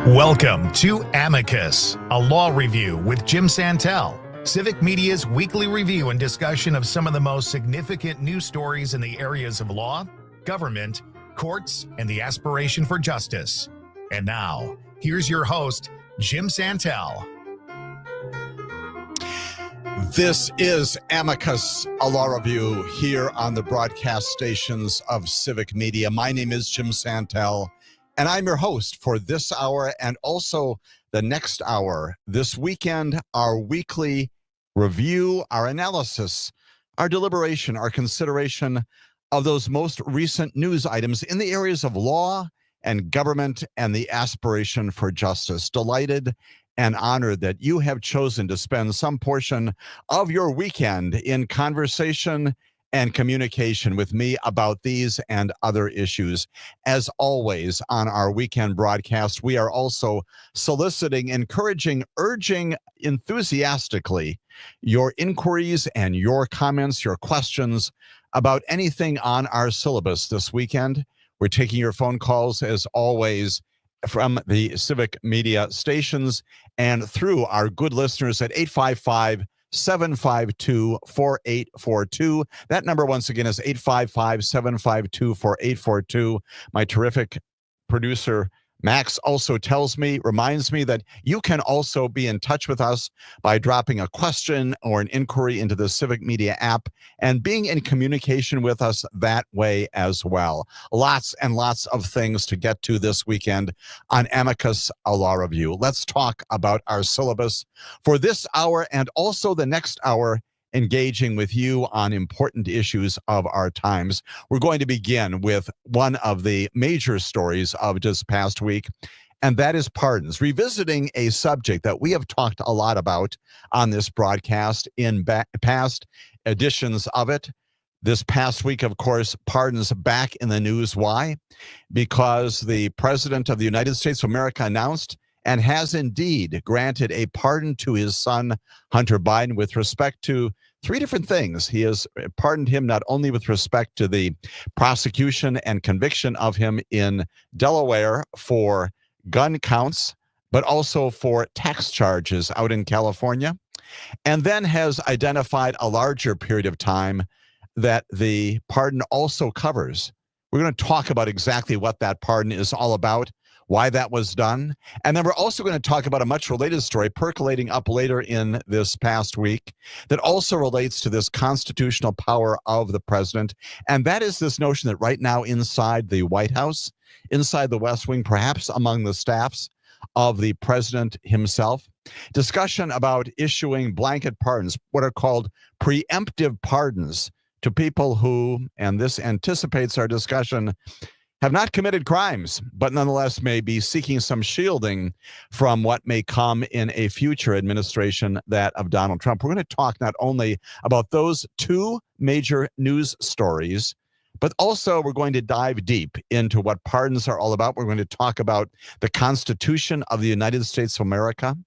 Welcome to Amicus, a law review with Jim Santelle, Civic Media's weekly review and discussion of some of the most significant news stories in the areas of law, government, courts, and the aspiration for justice. And now, here's your host, Jim Santelle. This is Amicus, a law review here on the broadcast stations of Civic Media. My name is Jim Santelle, and I'm your host for this hour and also the next hour. This weekend, our weekly review, our analysis, our deliberation, our consideration of those most recent news items in the areas of law and government and the aspiration for justice. Delighted and honored that you have chosen to spend some portion of your weekend in conversation and communication with me about these and other issues. As always, on our weekend broadcast, we are also soliciting, encouraging, urging enthusiastically your inquiries and your comments, your questions about anything on our syllabus this weekend. We're taking your phone calls, as always, from the Civic Media stations and through our good listeners at 855-752-4842. That number, once again, is 855-752-4842. My terrific producer, Max, also reminds me that you can also be in touch with us by dropping a question or an inquiry into the Civic Media app and being in communication with us that way as well. Lots and lots of things to get to this weekend on Amicus, a law review. Let's talk about our syllabus for this hour and also the next hour, engaging with you on important issues of our times. We're going to begin with one of the major stories of this past week, and that is pardons, revisiting a subject that we have talked a lot about on this broadcast in past editions of it. This past week, of course, pardons back in the news. Why? Because the President of the United States of America announced and has indeed granted a pardon to his son, Hunter Biden, with respect to three different things. He has pardoned him not only with respect to the prosecution and conviction of him in Delaware for gun counts, but also for tax charges out in California, and then has identified a larger period of time that the pardon also covers. We're going to talk about exactly what that pardon is all about, why that was done. And then we're also going to talk about a much related story percolating up later in this past week that also relates to this constitutional power of the president. And that is this notion that right now inside the White House, inside the West Wing, perhaps among the staffs of the president himself, discussion about issuing blanket pardons, what are called preemptive pardons to people who, and this anticipates our discussion, have not committed crimes, but nonetheless may be seeking some shielding from what may come in a future administration, that of Donald Trump. We're going to talk not only about those two major news stories, but also we're going to dive deep into what pardons are all about. We're going to talk about the Constitution of the United States of America.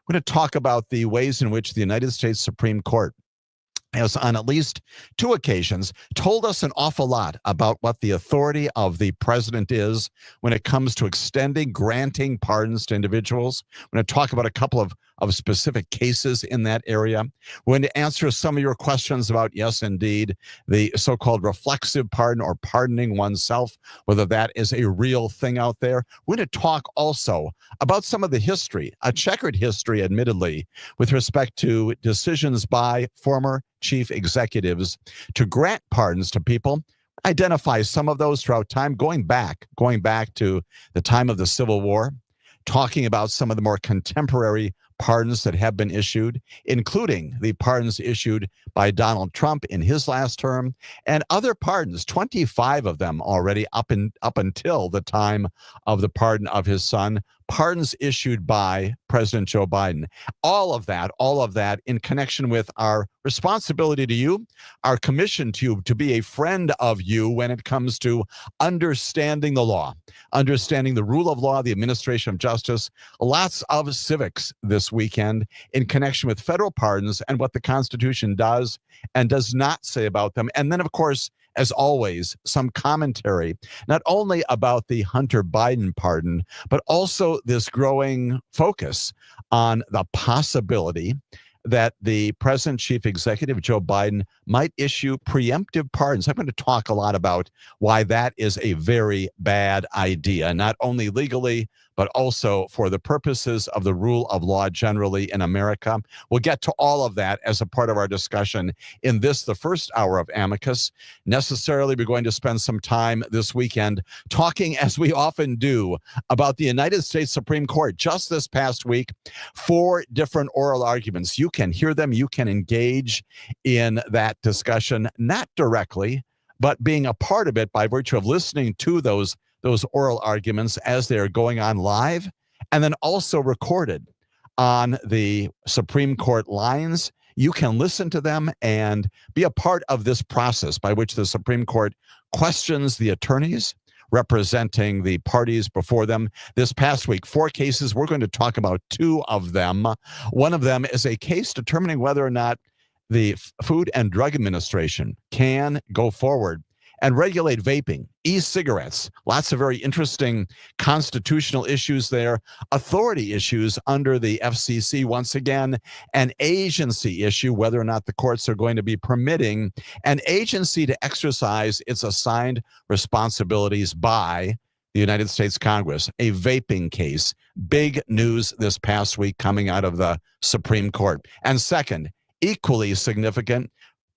We're going to talk about the ways in which the United States Supreme Court has on at least two occasions told us an awful lot about what the authority of the president is when it comes to granting pardons to individuals. We're going to talk about a couple of specific cases in that area. We're going to answer some of your questions about, yes, indeed, the so-called reflexive pardon or pardoning oneself, whether that is a real thing out there. We're going to talk also about some of the history, a checkered history, admittedly, with respect to decisions by former chief executives to grant pardons to people. Identify some of those throughout time, going back to the time of the Civil War, talking about some of the more contemporary pardons that have been issued, including the pardons issued by Donald Trump in his last term, and other pardons, 25 of them already up until the time of the pardon of his son, pardons issued by President Joe Biden. All of that in connection with our responsibility to you, our commission to you to be a friend of you when it comes to understanding the law, understanding the rule of law, the administration of justice. Lots of civics this weekend in connection with federal pardons and what the Constitution does and does not say about them. And then, of course, as always, some commentary, not only about the Hunter Biden pardon, but also this growing focus on the possibility that the President Chief Executive, Joe Biden, might issue preemptive pardons. I'm going to talk a lot about why that is a very bad idea, not only legally, but also for the purposes of the rule of law generally in America. We'll get to all of that as a part of our discussion in this, the first hour of Amicus. Necessarily, we're going to spend some time this weekend talking, as we often do, about the United States Supreme Court. Just this past week, 4 different oral arguments. You can hear them. You can engage in that discussion, not directly, but being a part of it by virtue of listening to those oral arguments as they are going on live, and then also recorded on the Supreme Court lines. You can listen to them and be a part of this process by which the Supreme Court questions the attorneys representing the parties before them. This past week, 4 cases. We're going to talk about 2 of them. One of them is a case determining whether or not the Food and Drug Administration can go forward and regulate vaping, e-cigarettes, lots of very interesting constitutional issues there, authority issues under the FCC once again, an agency issue, whether or not the courts are going to be permitting an agency to exercise its assigned responsibilities by the United States Congress, a vaping case. Big news this past week coming out of the Supreme Court. And second, equally significant,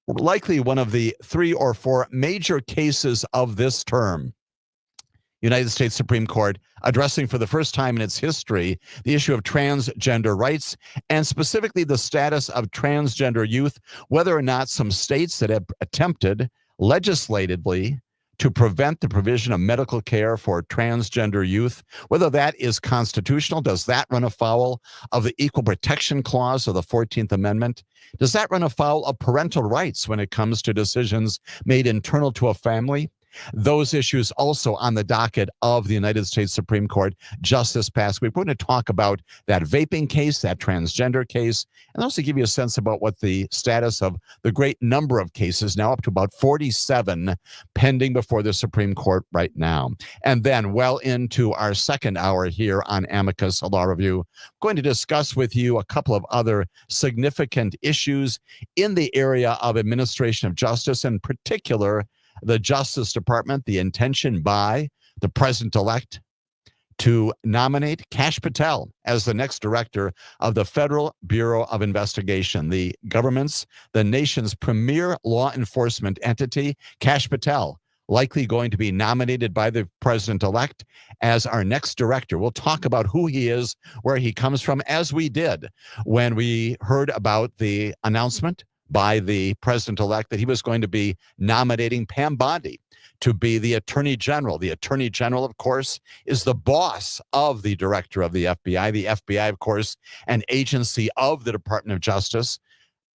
likely one of the 3 or 4 major cases of this term. United States Supreme Court addressing for the first time in its history the issue of transgender rights, and specifically the status of transgender youth, whether or not some states that have attempted legislatively to prevent the provision of medical care for transgender youth, whether that is constitutional. Does that run afoul of the Equal Protection Clause of the 14th Amendment? Does that run afoul of parental rights when it comes to decisions made internal to a family? Those issues also on the docket of the United States Supreme Court just this past week. We're going to talk about that vaping case, that transgender case, and also give you a sense about what the status of the great number of cases, now up to about 47, pending before the Supreme Court right now. And then well into our second hour here on Amicus, a Law Review, I'm going to discuss with you a couple of other significant issues in the area of administration of justice, in particular, the Justice Department, the intention by the president-elect to nominate Kash Patel as the next director of the Federal Bureau of Investigation, the nation's premier law enforcement entity. Kash Patel likely going to be nominated by the president-elect as our next director. We'll talk about who he is, where he comes from, as we did when we heard about the announcement by the president-elect that he was going to be nominating Pam Bondi to be the Attorney General. The Attorney General, of course, is the boss of the director of the FBI. The FBI, of course, an agency of the Department of Justice.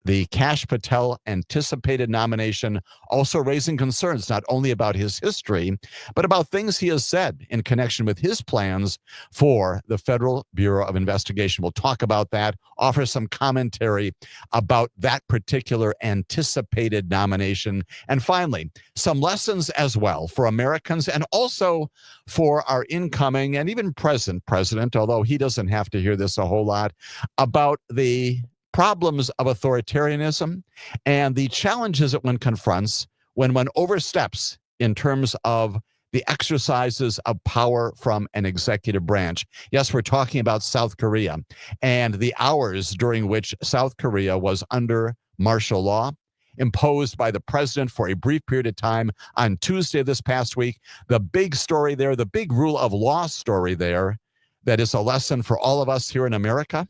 The Kash Patel anticipated nomination also raising concerns not only about his history, but about things he has said in connection with his plans for the Federal Bureau of Investigation. We'll talk about that, offer some commentary about that particular anticipated nomination. And finally, some lessons as well for Americans and also for our incoming and even present president, although he doesn't have to hear this a whole lot, about the problems of authoritarianism and the challenges that one confronts when one oversteps in terms of the exercises of power from an executive branch. Yes, we're talking about South Korea and the hours during which South Korea was under martial law imposed by the president for a brief period of time on Tuesday this past week. The big story there, the big rule of law story there, that is a lesson for all of us here in America,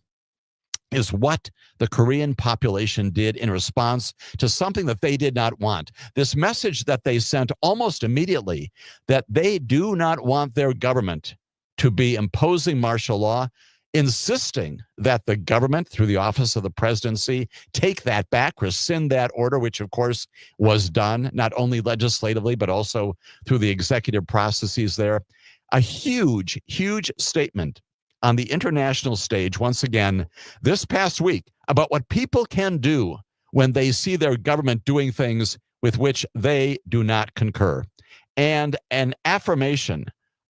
is what the Korean population did in response to something that they did not want. This message that they sent almost immediately, that they do not want their government to be imposing martial law, insisting that the government, through the office of the presidency, take that back, rescind that order, which of course was done not only legislatively, but also through the executive processes there. A huge, huge statement on the international stage, once again, this past week, about what people can do when they see their government doing things with which they do not concur, and an affirmation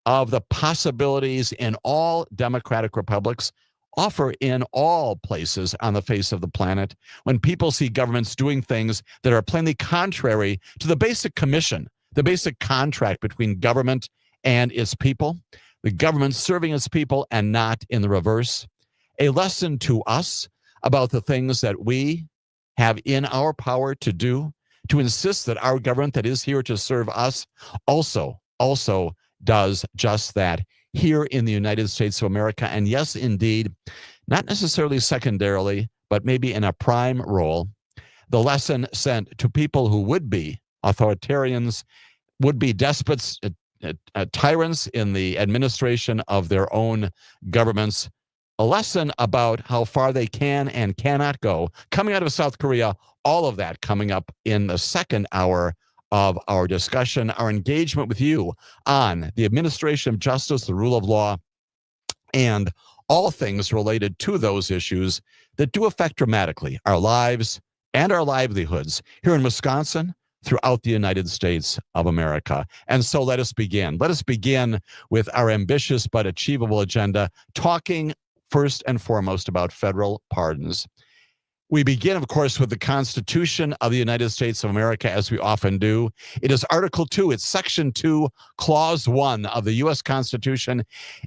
of the possibilities in all democratic republics offer in all places on the face of the planet when people see governments doing things that are plainly contrary to the basic commission, the basic contract between government and its people, the government serving its people and not in the reverse. A lesson to us about the things that we have in our power to do, to insist that our government that is here to serve us also does just that here in the United States of America. And yes, indeed, not necessarily secondarily, but maybe in a prime role, the lesson sent to people who would be authoritarians, would be despots, tyrants in the administration of their own governments, a lesson about how far they can and cannot go. Coming out of South Korea, all of that coming up in the second hour of our discussion, our engagement with you on the administration of justice, the rule of law, and all things related to those issues that do affect dramatically our lives and our livelihoods here in Wisconsin, throughout the United States of America. And so let us begin. Let us begin with our ambitious but achievable agenda, talking first and foremost about federal pardons. We begin, of course, with the Constitution of the United States of America, as we often do. It is Article 2. It's Section 2, Clause 1 of the U.S. Constitution.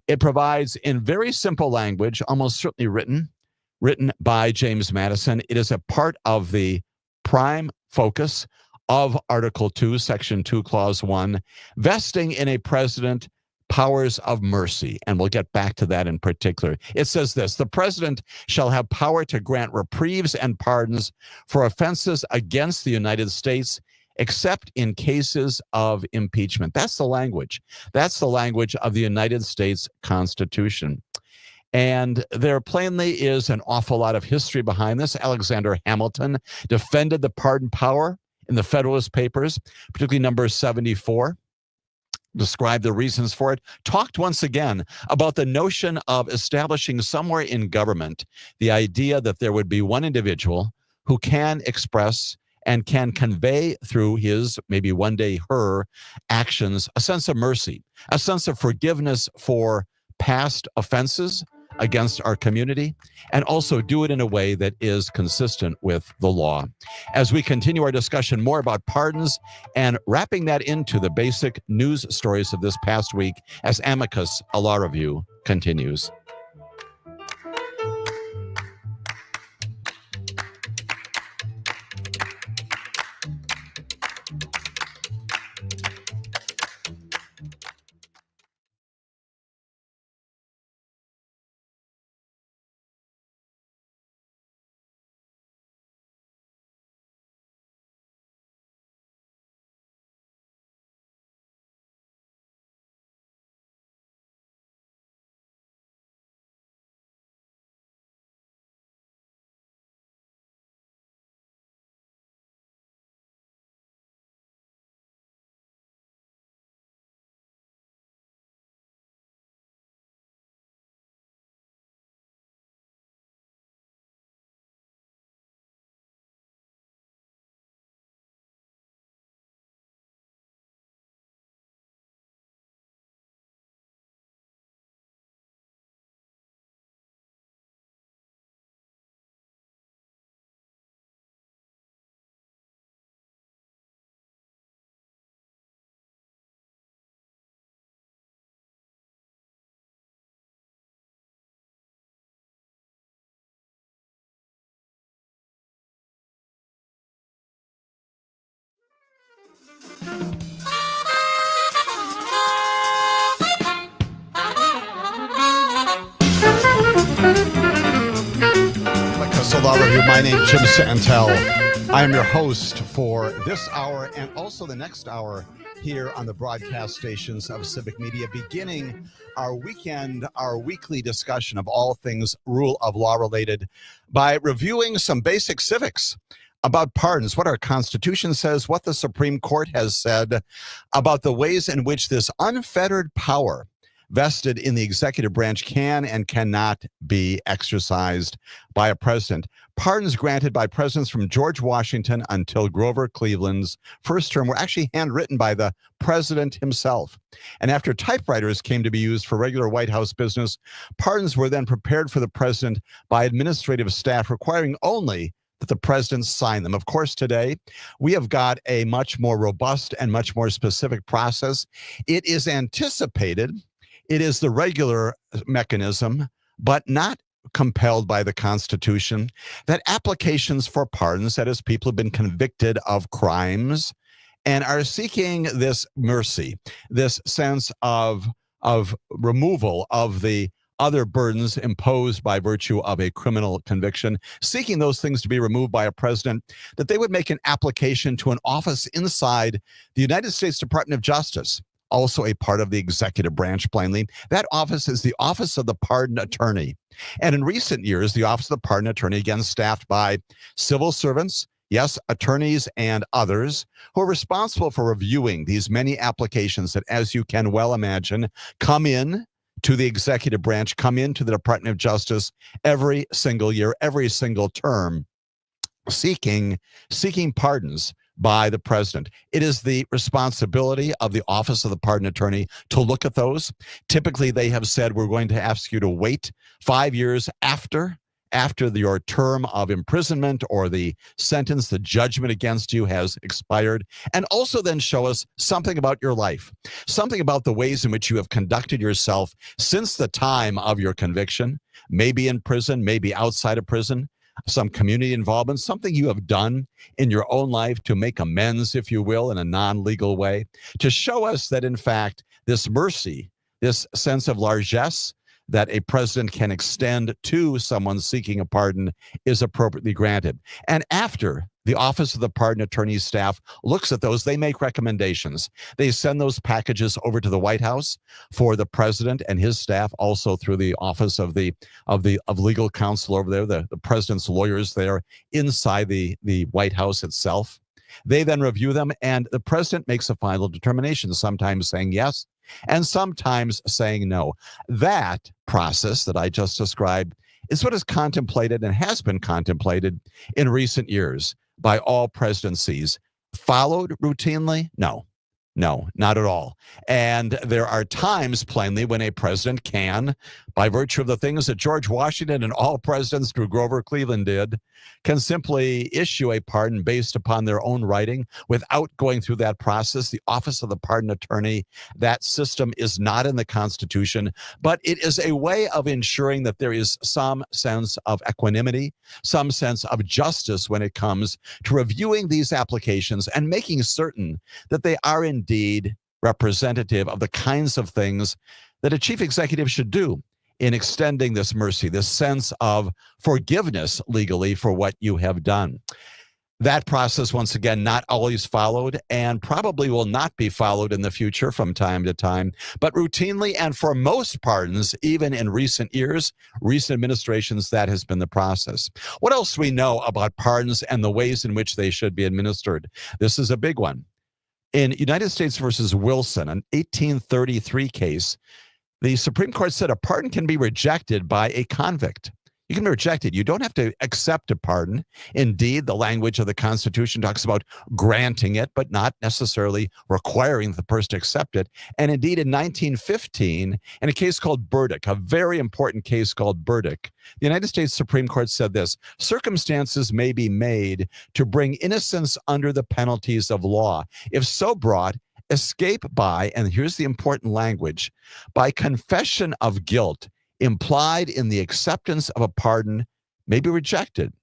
It provides, in very simple language, almost certainly written by James Madison. It is a part of the prime focus of Article 2, Section 2, Clause 1, vesting in a president powers of mercy. And we'll get back to that in particular. It says this: the president shall have power to grant reprieves and pardons for offenses against the United States, except in cases of impeachment. That's the language. That's the language of the United States Constitution. And there plainly is an awful lot of history behind this. Alexander Hamilton defended the pardon power in the Federalist Papers, particularly number 74. Described the reasons for it, talked once again about the notion of establishing somewhere in government the idea that there would be one individual who can express and can convey through his, maybe one day her, actions, a sense of mercy, a sense of forgiveness for past offenses against our community, and also do it in a way that is consistent with the law. As we continue our discussion more about pardons and wrapping that into the basic news stories of this past week, as Amicus, a law review, continues. Law Review. My name is Jim Santelle. I am your host for this hour and also the next hour here on the broadcast stations of Civic Media, beginning our weekly discussion of all things rule of law related by reviewing some basic civics about pardons, what our Constitution says, what the Supreme Court has said about the ways in which this unfettered power vested in the executive branch can and cannot be exercised by a president. Pardons granted by presidents from George Washington until Grover Cleveland's first term were actually handwritten by the president himself. And after typewriters came to be used for regular White House business, pardons were then prepared for the president by administrative staff, requiring only that the president sign them. Of course, today we have got a much more robust and much more specific process. It is anticipated, it is the regular mechanism, but not compelled by the Constitution, that applications for pardons, that is, people have been convicted of crimes and are seeking this mercy, this sense of removal of the other burdens imposed by virtue of a criminal conviction, seeking those things to be removed by a president, that they would make an application to an office inside the United States Department of Justice, also a part of the executive branch, plainly. That office is the Office of the Pardon Attorney. And in recent years, the Office of the Pardon Attorney, again, staffed by civil servants, yes, attorneys and others, who are responsible for reviewing these many applications that, as you can well imagine, come in to the executive branch, come into the Department of Justice every single year, every single term, seeking pardons by the president. It is the responsibility of the Office of the Pardon Attorney to look at those. Typically, they have said, we're going to ask you to wait 5 years after your term of imprisonment or the sentence, the judgment against you has expired, and also then show us something about your life, something about the ways in which you have conducted yourself since the time of your conviction, maybe in prison, maybe outside of prison, some community involvement, something you have done in your own life to make amends, if you will, in a non-legal way, to show us that, in fact, this mercy, this sense of largesse that a president can extend to someone seeking a pardon is appropriately granted. And after the Office of the Pardon Attorney staff looks at those, they make recommendations. They send those packages over to the White House for the president and his staff, also through the Office of Legal Counsel over there, the president's lawyers there inside the White House itself. They then review them, and the president makes a final determination, sometimes saying yes, and sometimes saying no. That process that I just described is what is contemplated and has been contemplated in recent years by all presidencies. Followed routinely? No, not at all. And there are times, plainly, when a president can, by virtue of the things that George Washington and all presidents through Grover Cleveland did, can simply issue a pardon based upon their own writing without going through that process. The Office of the Pardon Attorney, that system is not in the Constitution, but it is a way of ensuring that there is some sense of equanimity, some sense of justice when it comes to reviewing these applications and making certain that they are indeed representative of the kinds of things that a chief executive should do in extending this mercy, this sense of forgiveness legally for what you have done. That process, once again, not always followed and probably will not be followed in the future from time to time, but routinely and for most pardons, even in recent years, recent administrations, that has been the process. What else do we know about pardons and the ways in which they should be administered? This is a big one. In United States versus Wilson, an 1833 case, the Supreme Court said a pardon can be rejected by a convict. You can be rejected. You don't have to accept a pardon. Indeed, the language of the Constitution talks about granting it, but not necessarily requiring the person to accept it. And indeed, in 1915, in a case called Burdick, a very important case called Burdick, the United States Supreme Court said this: circumstances may be made to bring innocence under the penalties of law. If so brought, escape by, and here's the important language, by confession of guilt implied in the acceptance of a pardon may be rejected,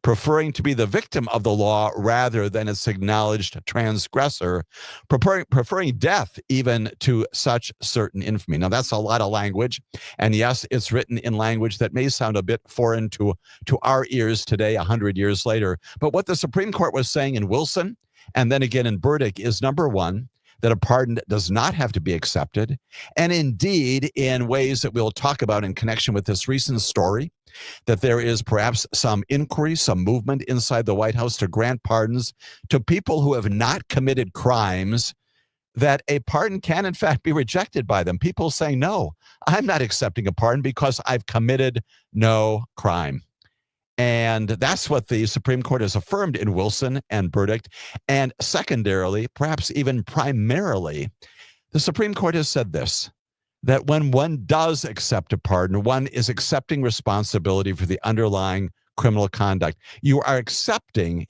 preferring to be the victim of the law rather than its acknowledged transgressor, preferring death even to such certain infamy. Now, that's a lot of language, and yes, it's written in language that may sound a bit foreign to our ears today, 100 years later. But what the Supreme Court was saying in Wilson, and then again in Burdick, is number one, that a pardon does not have to be accepted. And indeed, in ways that we'll talk about in connection with this recent story, that there is perhaps some inquiry, some movement inside the White House to grant pardons to people who have not committed crimes that a pardon can, in fact, be rejected by them. People saying, no, I'm not accepting a pardon because I've committed no crime. And that's what the Supreme Court has affirmed in Wilson and Burdick. And secondarily, perhaps even primarily, the Supreme Court has said this, that when one does accept a pardon, one is accepting responsibility for the underlying criminal conduct. You are accepting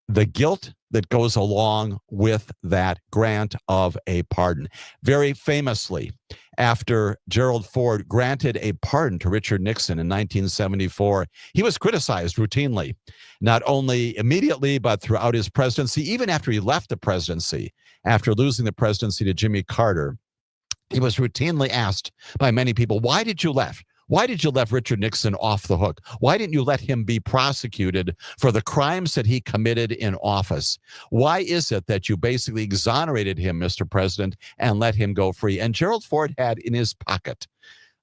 the guilt that goes along with that grant of a pardon. Very famously, after Gerald Ford granted a pardon to Richard Nixon in 1974, he was criticized routinely, not only immediately, but throughout his presidency, even after he left the presidency, after losing the presidency to Jimmy Carter. He was routinely asked by many people, why did you left? Why did you let Richard Nixon off the hook? Why didn't you let him be prosecuted for the crimes that he committed in office? Why is it that you basically exonerated him, Mr. President, and let him go free? And Gerald Ford had in his pocket,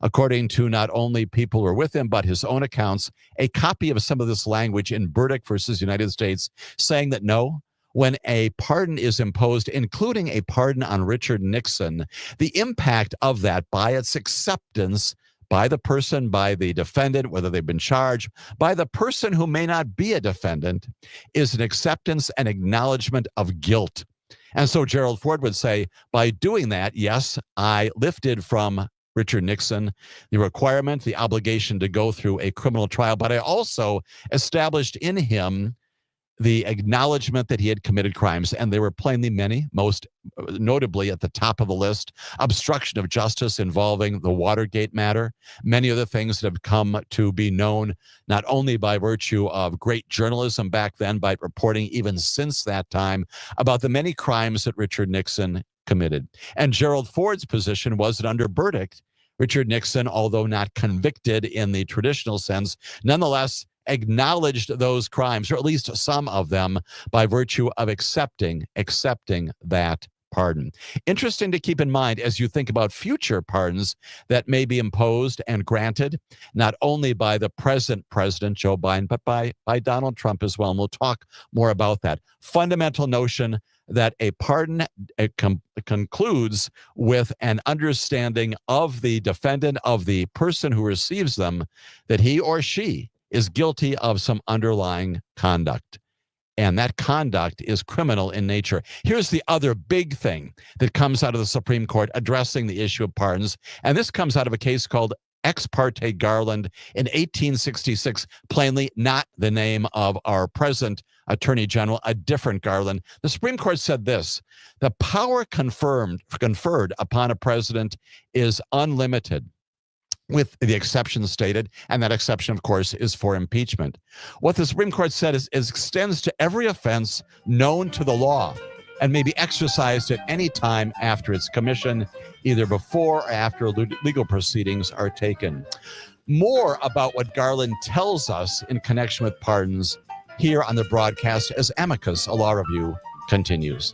according to not only people who were with him, but his own accounts, a copy of some of this language in Burdick versus United States, saying that no, when a pardon is imposed, including a pardon on Richard Nixon, the impact of that by its acceptance by the person, by the defendant, whether they've been charged, by the person who may not be a defendant, is an acceptance and acknowledgement of guilt. And so Gerald Ford would say, by doing that, yes, I lifted from Richard Nixon the requirement, the obligation to go through a criminal trial, but I also established in him the acknowledgement that he had committed crimes, and they were plainly many, most notably at the top of the list, obstruction of justice involving the Watergate matter, many other things that have come to be known not only by virtue of great journalism back then, but reporting even since that time about the many crimes that Richard Nixon committed. And Gerald Ford's position was that under Burdick, Richard Nixon, although not convicted in the traditional sense, nonetheless acknowledged those crimes, or at least some of them, by virtue of accepting that pardon. Interesting to keep in mind as you think about future pardons that may be imposed and granted, not only by the present President Joe Biden, but by Donald Trump as well. And we'll talk more about that. Fundamental notion that a pardon concludes with an understanding of the defendant, of the person who receives them, that he or she is guilty of some underlying conduct. And that conduct is criminal in nature. Here's the other big thing that comes out of the Supreme Court addressing the issue of pardons. And this comes out of a case called Ex parte Garland in 1866, plainly not the name of our present Attorney General, a different Garland. The Supreme Court said this: the power conferred upon a president is unlimited, with the exception stated, and that exception, of course, is for impeachment. What the Supreme Court said is extends to every offense known to the law and may be exercised at any time after its commission, either before or after legal proceedings are taken. More about what Garland tells us in connection with pardons here on the broadcast as Amicus, a law review, continues.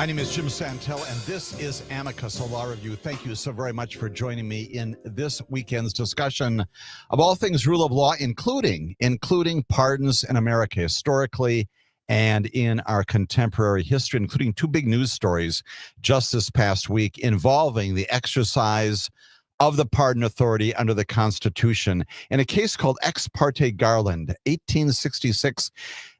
My name is Jim Santelle, and this is Amicus, a law review. Thank you so very much for joining me in this weekend's discussion of all things rule of law, including pardons in America historically and in our contemporary history, including two big news stories just this past week involving the exercise of the pardon authority under the Constitution. In a case called Ex parte Garland, 1866,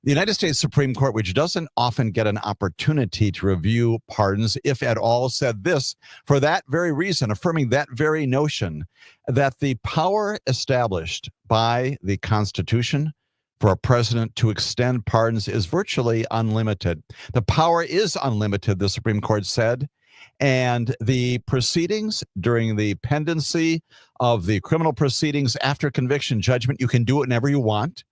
the United States Supreme Court, which doesn't often get an opportunity to review pardons, if at all, said this for that very reason, affirming that very notion that the power established by the Constitution for a president to extend pardons is virtually unlimited. The power is unlimited, the Supreme Court said. And the proceedings during the pendency of the criminal proceedings after conviction judgment, you can do it whenever you want.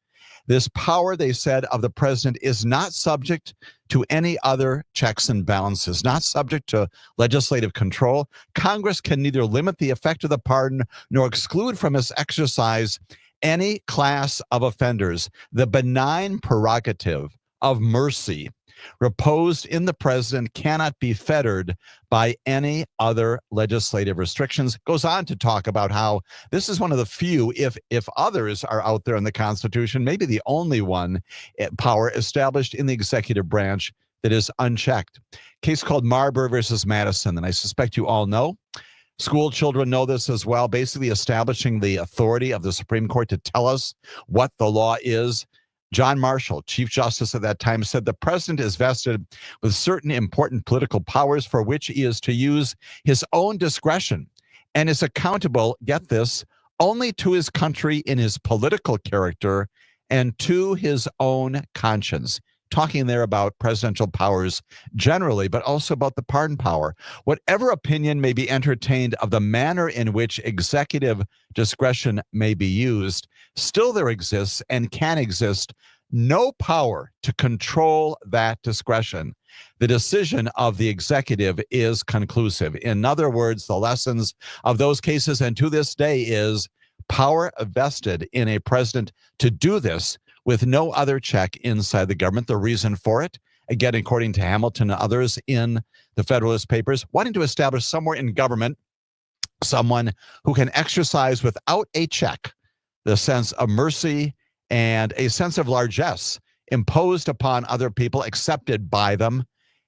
This power, they said, of the president is not subject to any other checks and balances, not subject to legislative control. Congress can neither limit the effect of the pardon nor exclude from its exercise any class of offenders. The benign prerogative of mercy reposed in the president cannot be fettered by any other legislative restrictions. Goes on to talk about how this is one of the few, if others are out there in the Constitution, maybe the only one, power established in the executive branch that is unchecked. Case called Marbury versus Madison, and I suspect you all know. School children know this as well, basically establishing the authority of the Supreme Court to tell us what the law is. John Marshall, Chief Justice at that time, said the president is vested with certain important political powers for which he is to use his own discretion and is accountable, get this, only to his country in his political character and to his own conscience. Talking there about presidential powers generally, but also about the pardon power. Whatever opinion may be entertained of the manner in which executive discretion may be used, still there exists and can exist no power to control that discretion. The decision of the executive is conclusive. In other words, the lessons of those cases and to this day is power vested in a president to do this with no other check inside the government. The reason for it, again, according to Hamilton and others in the Federalist Papers, wanting to establish somewhere in government someone who can exercise without a check the sense of mercy and a sense of largesse imposed upon other people, accepted by them,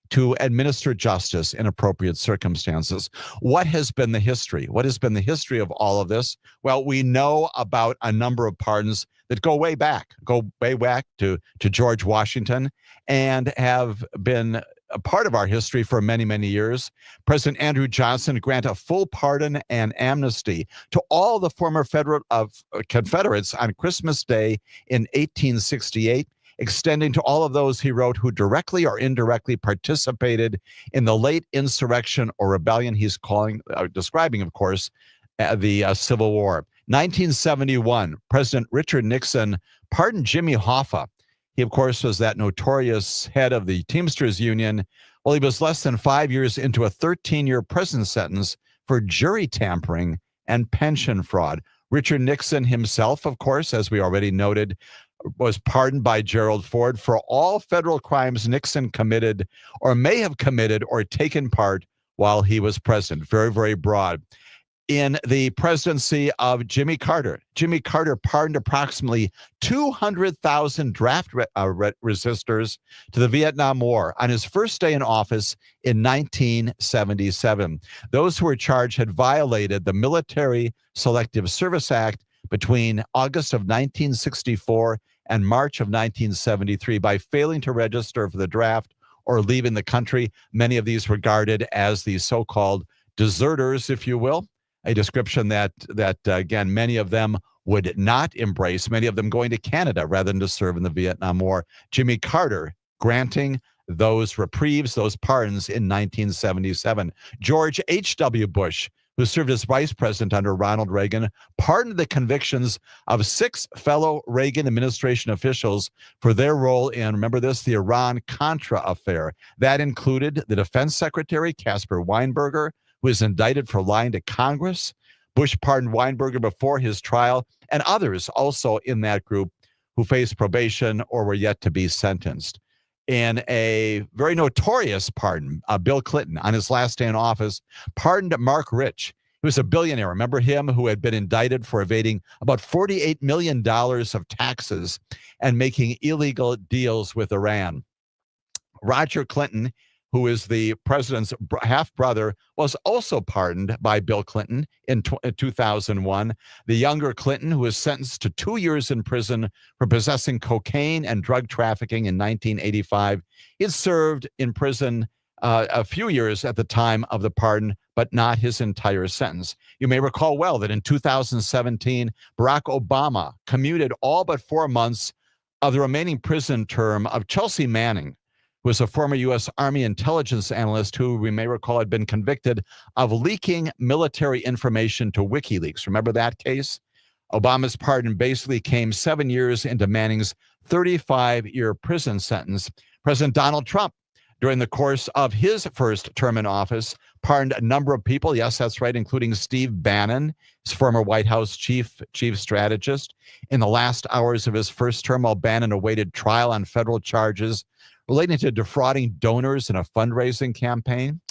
to administer justice in appropriate circumstances. What has been the history? What has been the history of all of this? Well, we know about a number of pardons that go way back to George Washington and have been a part of our history for many, many years. President Andrew Johnson granted a full pardon and amnesty to all the former Confederates on Christmas Day in 1868. Extending to all of those, he wrote, who directly or indirectly participated in the late insurrection or rebellion. He's describing, of course, the Civil War. 1971, President Richard Nixon pardoned Jimmy Hoffa. He, of course, was that notorious head of the Teamsters Union. Well, he was less than 5 years into a 13-year prison sentence for jury tampering and pension fraud. Richard Nixon himself, of course, as we already noted, was pardoned by Gerald Ford for all federal crimes Nixon committed or may have committed or taken part while he was president. Very, very broad. In the presidency of Jimmy Carter pardoned approximately 200,000 draft resistors to the Vietnam War on his first day in office in 1977. Those who were charged had violated the Military Selective Service Act between August of 1964 and March of 1973 by failing to register for the draft or leaving the country. Many of these regarded as the so-called deserters, if you will, a description that again, many of them would not embrace, many of them going to Canada rather than to serve in the Vietnam War. Jimmy Carter granting those reprieves, those pardons in 1977. George H.W. Bush, who served as vice president under Ronald Reagan, pardoned the convictions of 6 fellow Reagan administration officials for their role in, remember this, the Iran-Contra affair. That included the defense secretary, Caspar Weinberger, who was indicted for lying to Congress. Bush pardoned Weinberger before his trial, and others also in that group who faced probation or were yet to be sentenced. in a very notorious pardon. Bill Clinton, on his last day in office, pardoned Mark Rich. He was a billionaire. Remember him, who had been indicted for evading about $48 million of taxes and making illegal deals with Iran. Roger Clinton, who is the president's half-brother, was also pardoned by Bill Clinton in 2001. The younger Clinton, who was sentenced to 2 years in prison for possessing cocaine and drug trafficking in 1985, he had served in prison a few years at the time of the pardon, but not his entire sentence. You may recall well that in 2017, Barack Obama commuted all but 4 months of the remaining prison term of Chelsea Manning, who was a former U.S. Army intelligence analyst who, we may recall, had been convicted of leaking military information to WikiLeaks. Remember that case? Obama's pardon basically came 7 years into Manning's 35-year prison sentence. President Donald Trump, during the course of his first term in office, pardoned a number of people. Yes, that's right, including Steve Bannon, his former White House chief strategist. In the last hours of his first term, while Bannon awaited trial on federal charges relating to defrauding donors in a fundraising campaign,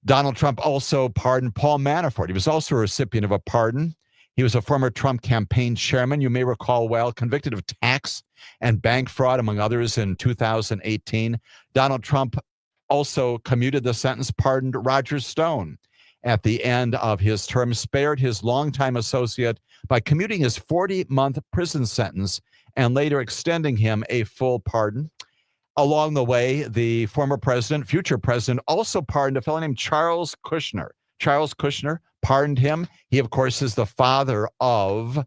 Donald Trump also pardoned Paul Manafort. He was also a recipient of a pardon. He was a former Trump campaign chairman, you may recall well, convicted of tax and bank fraud, among others, in 2018. Donald Trump also commuted the sentence, pardoned Roger Stone at the end of his term, spared his longtime associate by commuting his 40-month prison sentence and later extending him a full pardon. Along the way, the former president, future president, also pardoned a fellow named Charles Kushner. Charles Kushner pardoned him. He, of course, is the father of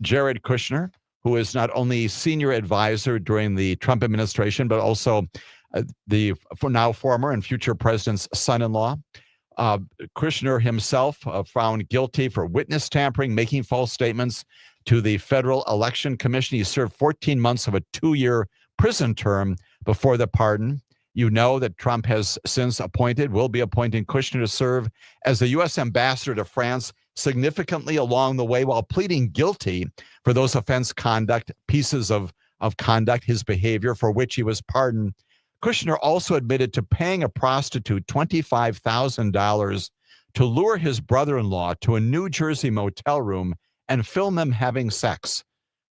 Jared Kushner, who is not only senior advisor during the Trump administration, but also the now former and future president's son-in-law. Kushner himself found guilty for witness tampering, making false statements to the Federal Election Commission. He served 14 months of a 2-year prison term before the pardon. You know that Trump has since will be appointing Kushner to serve as the U.S. ambassador to France, significantly along the way while pleading guilty for those pieces of conduct, his behavior, for which he was pardoned. Kushner also admitted to paying a prostitute $25,000 to lure his brother-in-law to a New Jersey motel room and film them having sex,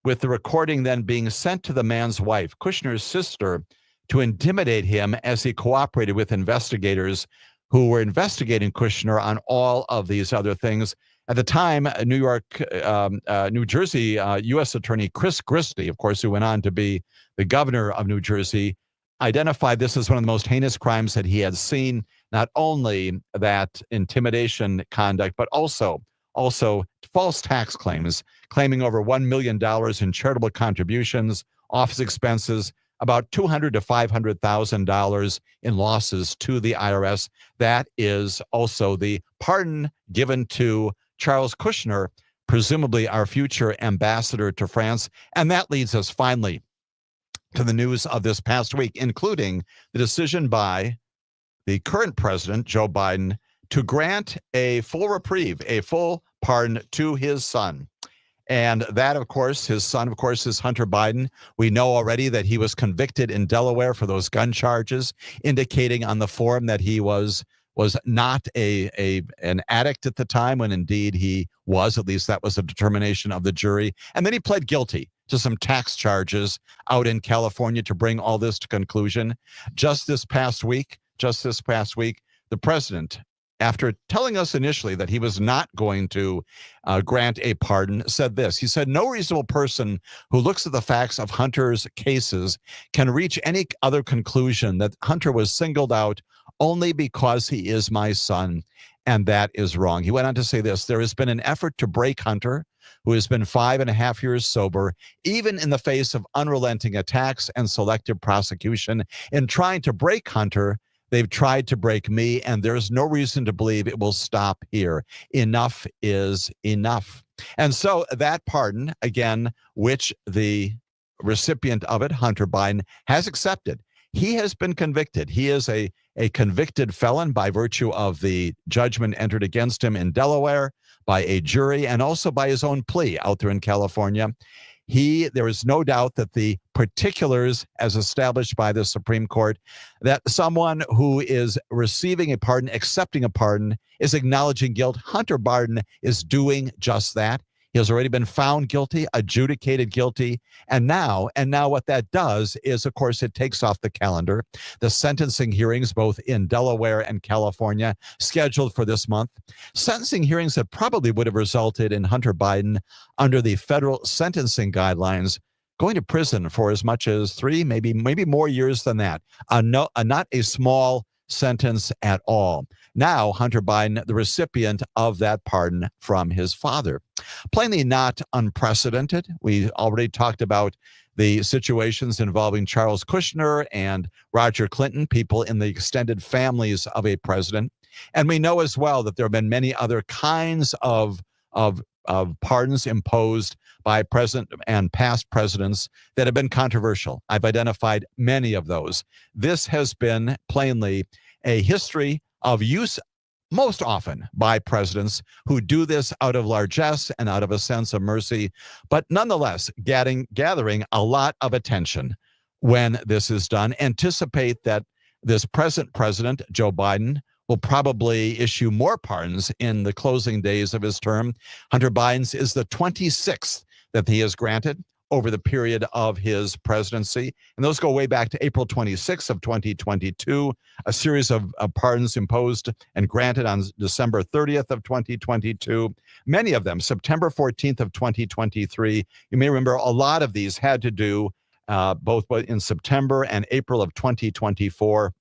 with the recording then being sent to the man's wife, Kushner's sister, to intimidate him as he cooperated with investigators who were investigating Kushner on all of these other things. At the time, New Jersey U.S. Attorney Chris Christie, of course, who went on to be the governor of New Jersey, identified this as one of the most heinous crimes that he had seen. Not only that intimidation conduct, but also false tax claims, claiming over $1 million in charitable contributions, office expenses, about $200,000 to $500,000 in losses to the IRS. That is also the pardon given to Charles Kushner, presumably our future ambassador to France. And that leads us finally to the news of this past week, including the decision by the current president, Joe Biden, to grant a full reprieve, a full pardon to his son. And that, of course, his son, of course, is Hunter Biden. We know already that he was convicted in Delaware for those gun charges, indicating on the form that he was not an addict at the time, when indeed he was. At least that was a determination of the jury. And then he pled guilty to some tax charges out in California to bring all this to conclusion. Just this past week, the president, after telling us initially that he was not going to grant a pardon, said this. He said, "No reasonable person who looks at the facts of Hunter's cases can reach any other conclusion that Hunter was singled out only because he is my son, and that is wrong." He went on to say this: "There has been an effort to break Hunter, who has been 5.5 years sober, even in the face of unrelenting attacks and selective prosecution. In trying to break Hunter, they've tried to break me, and there's no reason to believe it will stop here. Enough is enough." And so that pardon, again, which the recipient of it, Hunter Biden, has accepted. He has been convicted. He is a convicted felon by virtue of the judgment entered against him in Delaware by a jury, and also by his own plea out there in California. There is no doubt that the particulars as established by the Supreme Court, that someone who is receiving a pardon, accepting a pardon, is acknowledging guilt. Hunter Biden is doing just that. He has already been found guilty, adjudicated guilty. And now what that does is, of course, it takes off the calendar the sentencing hearings, both in Delaware and California, scheduled for this month. Sentencing hearings that probably would have resulted in Hunter Biden, under the federal sentencing guidelines, going to prison for as much as 3, maybe more years than that. Not a small sentence at all. Now, Hunter Biden, the recipient of that pardon from his father. Plainly not unprecedented. We already talked about the situations involving Charles Kushner and Roger Clinton, people in the extended families of a president. And we know as well that there have been many other kinds of pardons imposed by present and past presidents that have been controversial. I've identified many of those. This has been plainly a history of use most often by presidents who do this out of largesse and out of a sense of mercy, but nonetheless gathering a lot of attention when this is done. Anticipate that this present president, Joe Biden, will probably issue more pardons in the closing days of his term. Hunter Biden's is the 26th that he has granted over the period of his presidency. And those go way back to April 26th of 2022, a series of pardons imposed and granted on December 30th of 2022. Many of them, September 14th of 2023. You may remember a lot of these had to do both in September and April of 2024,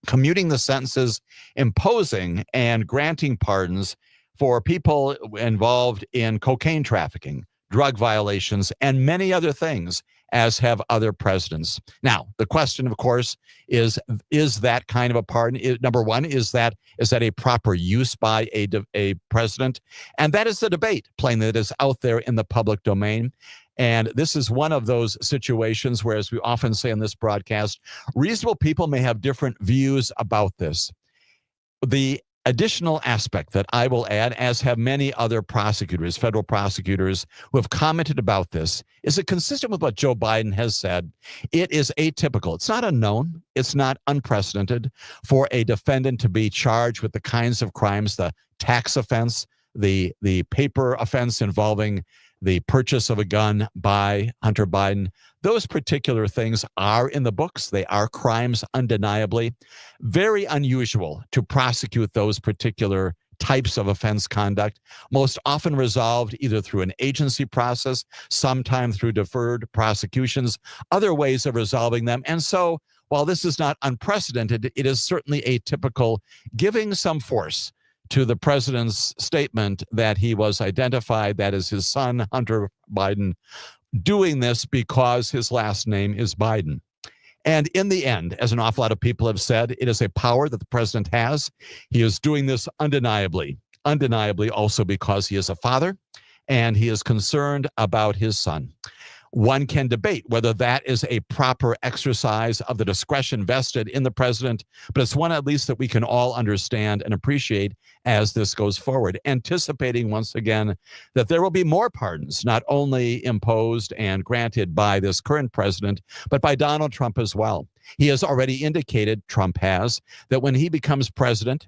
commuting the sentences, imposing and granting pardons for people involved in cocaine trafficking, drug violations, and many other things, as have other presidents. Now, the question, of course, is that kind of a pardon? Number one, is that a proper use by a president? And that is the debate, plainly, that is out there in the public domain. And this is one of those situations where, as we often say on this broadcast, reasonable people may have different views about this. The additional aspect that I will add, as have many other prosecutors, federal prosecutors who have commented about this, is it consistent with what Joe Biden has said? It is atypical. It's not unknown. It's not unprecedented for a defendant to be charged with the kinds of crimes, the tax offense, the paper offense involving the purchase of a gun by Hunter Biden. Those particular things are in the books. They are crimes, undeniably. Very unusual to prosecute those particular types of offense conduct, most often resolved either through an agency process, sometimes through deferred prosecutions, other ways of resolving them. And so, while this is not unprecedented, it is certainly atypical, giving some force to the president's statement that he was identified, that is his son, Hunter Biden, doing this because his last name is Biden. And in the end, as an awful lot of people have said, it is a power that the president has. He is doing this undeniably also because he is a father and he is concerned about his son. One can debate whether that is a proper exercise of the discretion vested in the president, but it's one at least that we can all understand and appreciate as this goes forward, anticipating once again that there will be more pardons, not only imposed and granted by this current president, but by Donald Trump as well. He has already indicated, Trump has, that when he becomes president,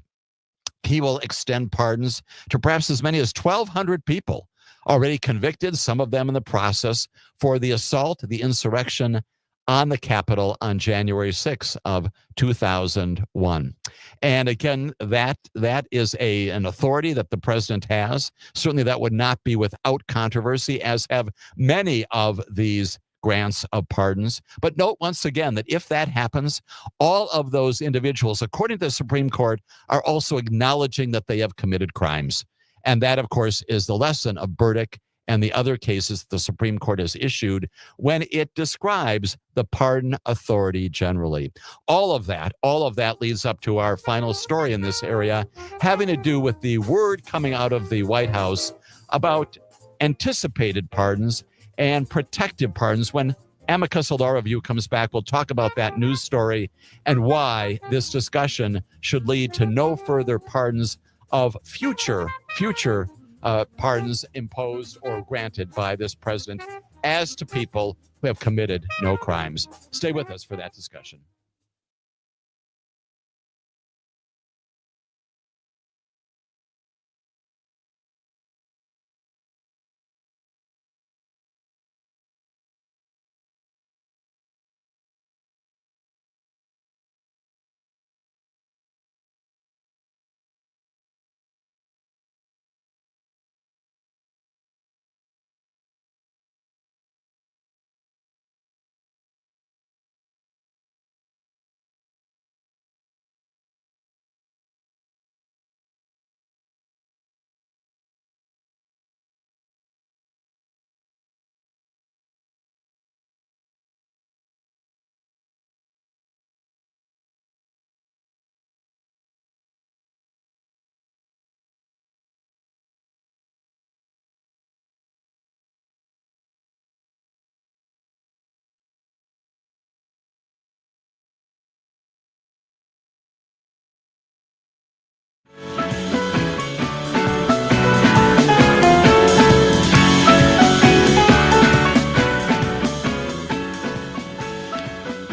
he will extend pardons to perhaps as many as 1,200 people already convicted, some of them in the process, for the assault, the insurrection on the Capitol on January 6th of 2001. And again, that is an authority that the president has. Certainly that would not be without controversy, as have many of these grants of pardons. But note once again that if that happens, all of those individuals, according to the Supreme Court, are also acknowledging that they have committed crimes. And that, of course, is the lesson of Burdick and the other cases the Supreme Court has issued when it describes the pardon authority generally. All of that leads up to our final story in this area, having to do with the word coming out of the White House about anticipated pardons and protective pardons. When Amicus Law Review comes back, we'll talk about that news story and why this discussion should lead to no further pardons of future pardons imposed or granted by this president as to people who have committed no crimes. Stay with us for that discussion.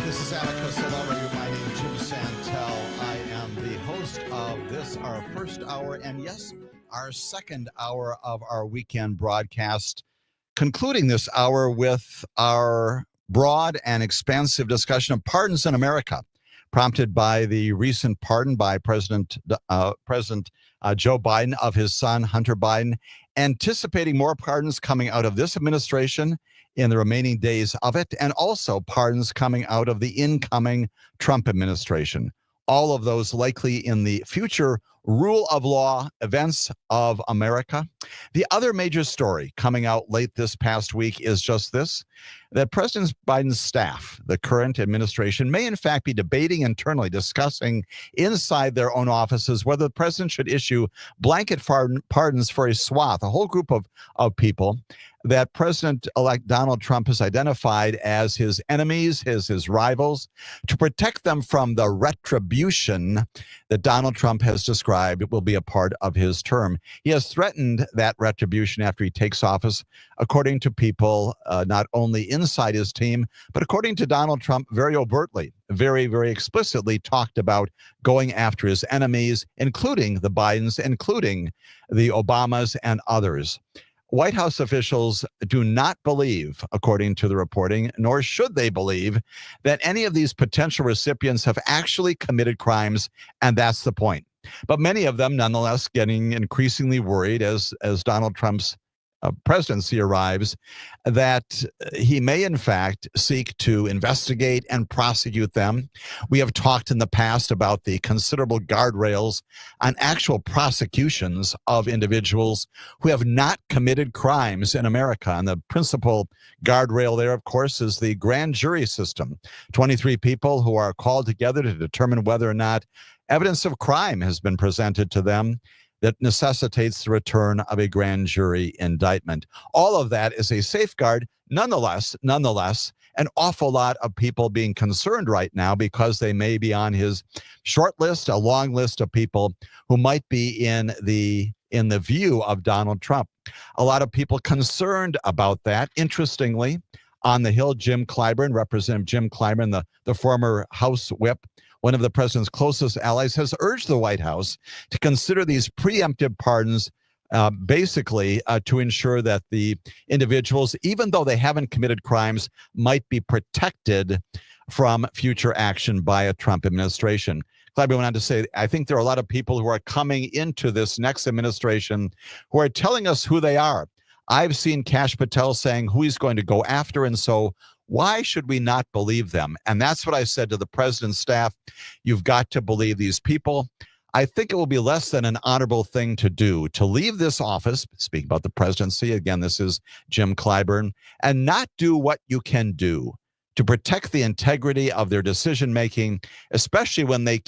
This is Amicus. Hello, everyone. My name is Jim Santelle. I am the host of this, our first hour, and yes, our second hour of our weekend broadcast, concluding this hour with our broad and expansive discussion of pardons in America, prompted by the recent pardon by President Joe Biden of his son, Hunter Biden, anticipating more pardons coming out of this administration in the remaining days of it, and also pardons coming out of the incoming Trump administration. All of those likely in the future rule of law events of America. The other major story coming out late this past week is just this, that President Biden's staff, the current administration, may in fact be debating internally, discussing inside their own offices whether the president should issue blanket pardons for a swath, a whole group of people that President-elect Donald Trump has identified as his enemies, his rivals, to protect them from the retribution that Donald Trump has described will be a part of his term. He has threatened that retribution after he takes office, according to people not only inside his team, but according to Donald Trump, very overtly, very, very explicitly talked about going after his enemies, including the Bidens, including the Obamas and others. White House officials do not believe, according to the reporting, nor should they believe, that any of these potential recipients have actually committed crimes, and that's the point. But many of them, nonetheless, getting increasingly worried as Donald Trump's presidency arrives, that he may in fact seek to investigate and prosecute them. We have talked in the past about the considerable guardrails on actual prosecutions of individuals who have not committed crimes in America. And the principal guardrail there, of course, is the grand jury system. 23 people who are called together to determine whether or not evidence of crime has been presented to them that necessitates the return of a grand jury indictment. All of that is a safeguard. Nonetheless, an awful lot of people being concerned right now because they may be on his short list, a long list of people who might be in the view of Donald Trump. A lot of people concerned about that. Interestingly, on the Hill, Representative Jim Clyburn, the former House whip, one of the president's closest allies, has urged the White House to consider these preemptive pardons, basically to ensure that the individuals, even though they haven't committed crimes, might be protected from future action by a Trump administration. Clyburn went on to say, I think there are a lot of people who are coming into this next administration who are telling us who they are. I've seen Kash Patel saying who he's going to go after, and so why should we not believe them? And that's what I said to the president's staff. You've got to believe these people. I think it will be less than an honorable thing to do to leave this office, speaking about the presidency, again, this is Jim Clyburn, and not do what you can do to protect the integrity of their decision-making, especially when they're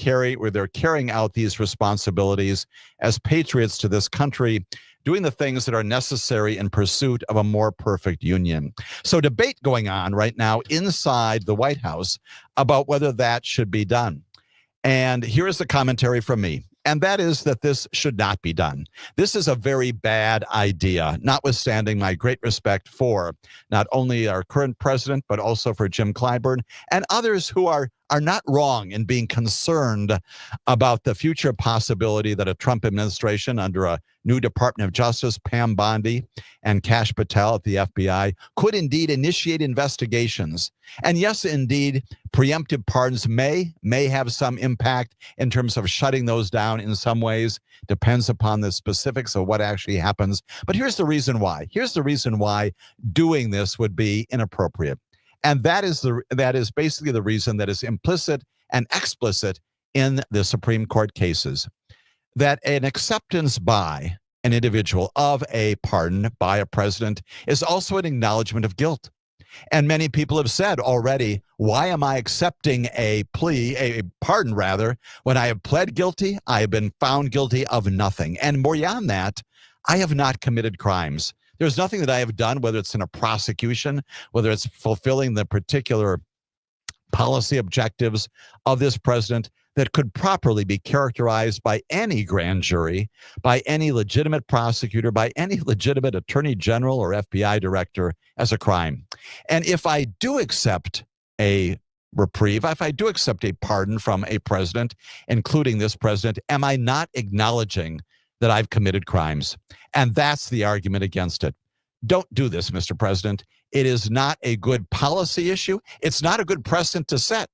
carrying out these responsibilities as patriots to this country, doing the things that are necessary in pursuit of a more perfect union. So debate going on right now inside the White House about whether that should be done. And here is the commentary from me. and that is that this should not be done. This is a very bad idea, notwithstanding my great respect for not only our current president, but also for Jim Clyburn and others who are not wrong in being concerned about the future possibility that a Trump administration under a new Department of Justice, Pam Bondi and Kash Patel at the FBI, could indeed initiate investigations. And yes, indeed, preemptive pardons may have some impact in terms of shutting those down in some ways. Depends upon the specifics of what actually happens. But here's the reason why. Here's the reason why doing this would be inappropriate. And that is basically the reason that is implicit and explicit in the Supreme Court cases, that an acceptance by an individual of a pardon by a president is also an acknowledgement of guilt. And many people have said already, why am I accepting a pardon rather, when I have pled guilty, I have been found guilty of nothing. And more beyond that, I have not committed crimes. There's nothing that I have done, whether it's in a prosecution, whether it's fulfilling the particular policy objectives of this president, that could properly be characterized by any grand jury, by any legitimate prosecutor, by any legitimate attorney general or FBI director as a crime. And if I do accept a reprieve, if I do accept a pardon from a president, including this president, am I not acknowledging that I've committed crimes? And that's the argument against it. Don't do this, Mr. President. It is not a good policy issue. It's not a good precedent to set.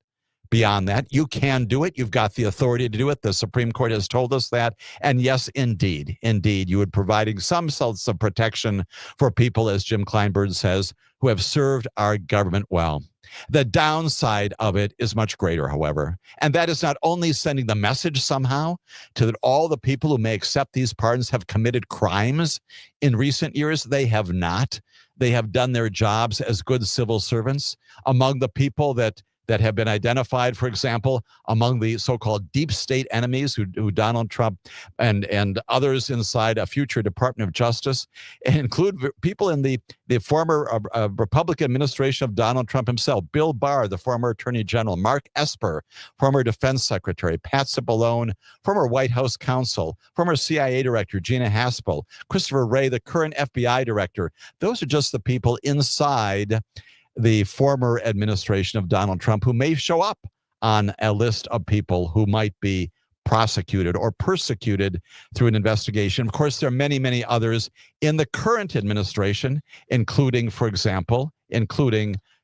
Beyond that, you can do it. You've got the authority to do it. The Supreme Court has told us that. And yes, indeed, you would providing some sorts of protection for people, as Jim Clyburn says, who have served our government well. The downside of it is much greater, however, and that is not only sending the message somehow to that all the people who may accept these pardons have committed crimes in recent years. They have not. They have done their jobs as good civil servants. Among the people that have been identified, for example, among the so-called deep state enemies who Donald Trump and others inside a future Department of Justice include people in the former Republican administration of Donald Trump himself, Bill Barr, the former Attorney General, Mark Esper, former Defense Secretary, Pat Cipollone, former White House counsel, former CIA Director Gina Haspel, Christopher Wray, the current FBI Director. Those are just the people inside the former administration of Donald Trump who may show up on a list of people who might be prosecuted or persecuted through an investigation. Of course, there are many, many others in the current administration, including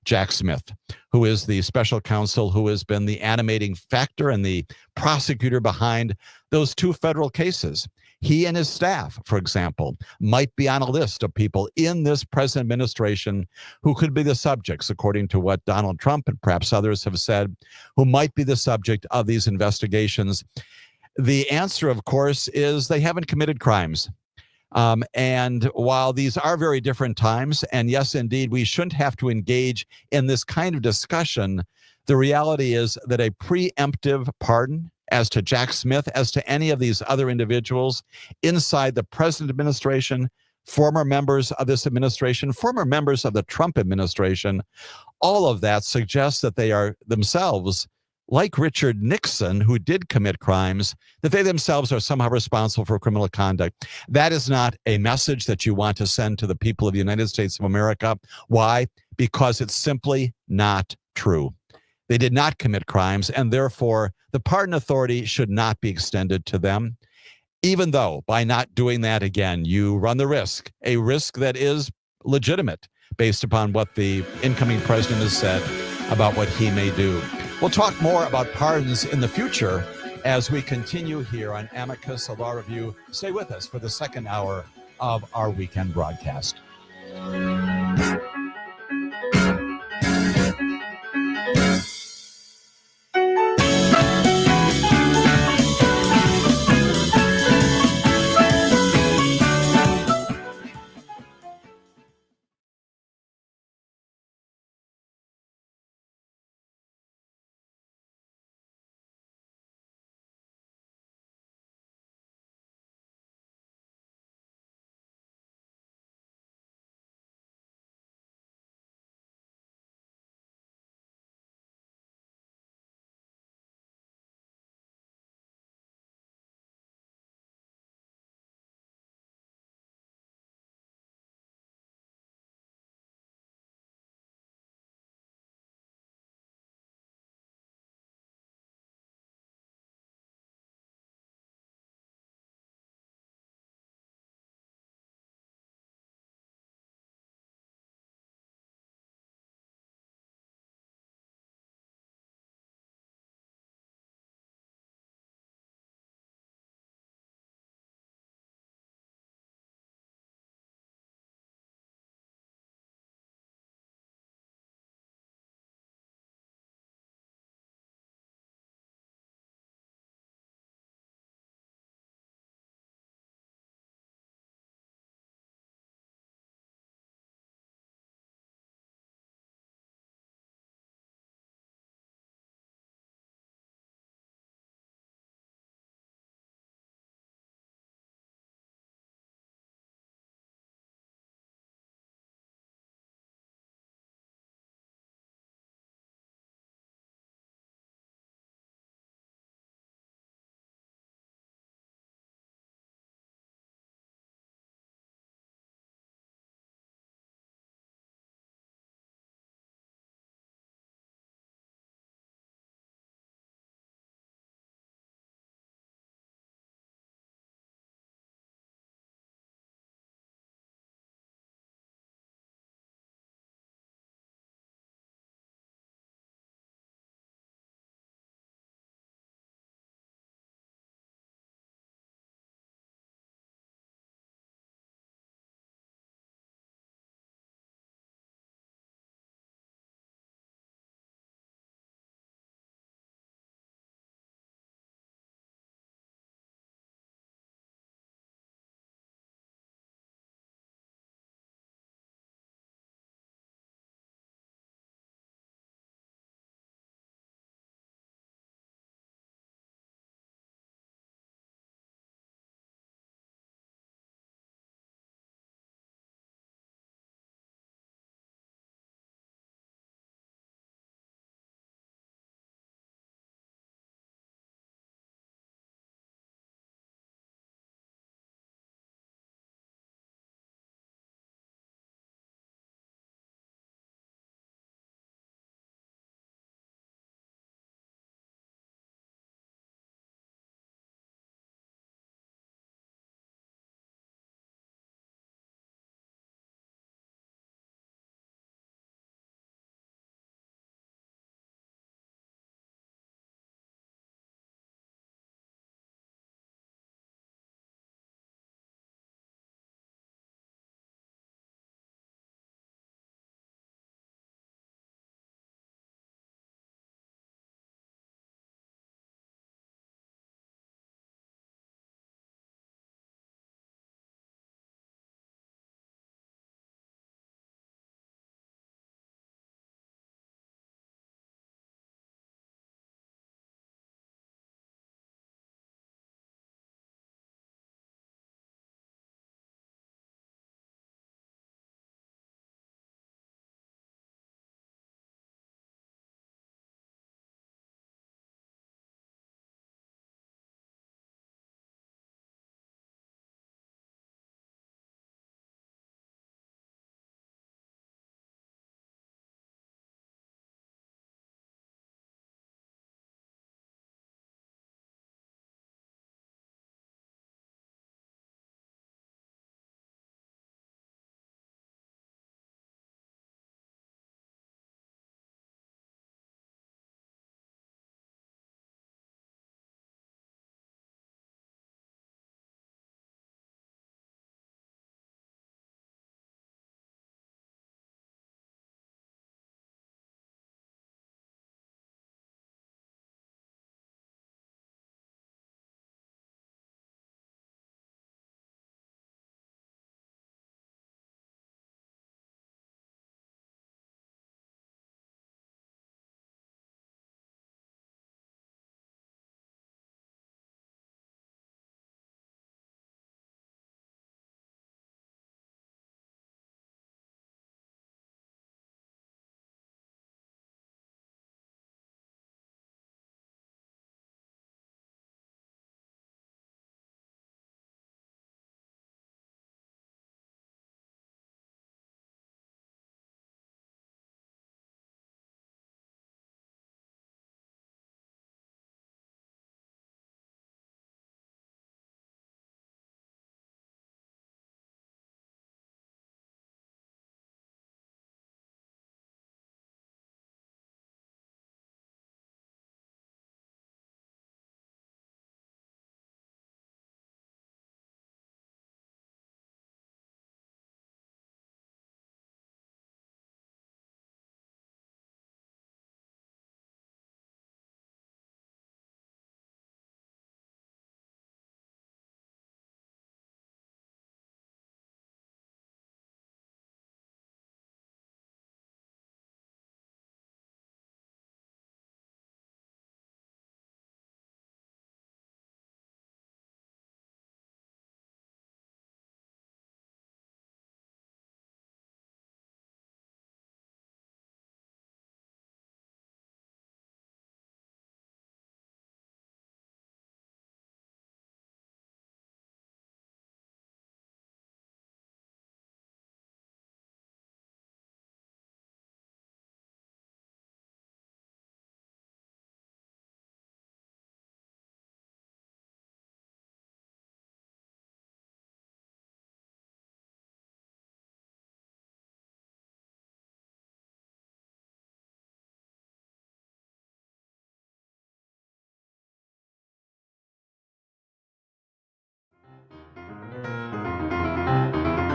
Jack Smith, who is the special counsel who has been the animating factor and the prosecutor behind those two federal cases. He and his staff, for example, might be on a list of people in this present administration who could be the subjects, according to what Donald Trump and perhaps others have said, who might be the subject of these investigations. The answer, of course, is they haven't committed crimes. And while these are very different times, and yes, indeed, we shouldn't have to engage in this kind of discussion, the reality is that a preemptive pardon as to Jack Smith, as to any of these other individuals inside the present administration, former members of this administration, former members of the Trump administration, all of that suggests that they are themselves, like Richard Nixon, who did commit crimes, that they themselves are somehow responsible for criminal conduct. That is not a message that you want to send to the people of the United States of America. Why? Because it's simply not true. They did not commit crimes, and therefore the pardon authority should not be extended to them, even though by not doing that, again, you run the risk, a risk that is legitimate based upon what the incoming president has said about what he may do. We'll talk more about pardons in the future as we continue here on Amicus, a law review. Stay with us for the second hour of our weekend broadcast.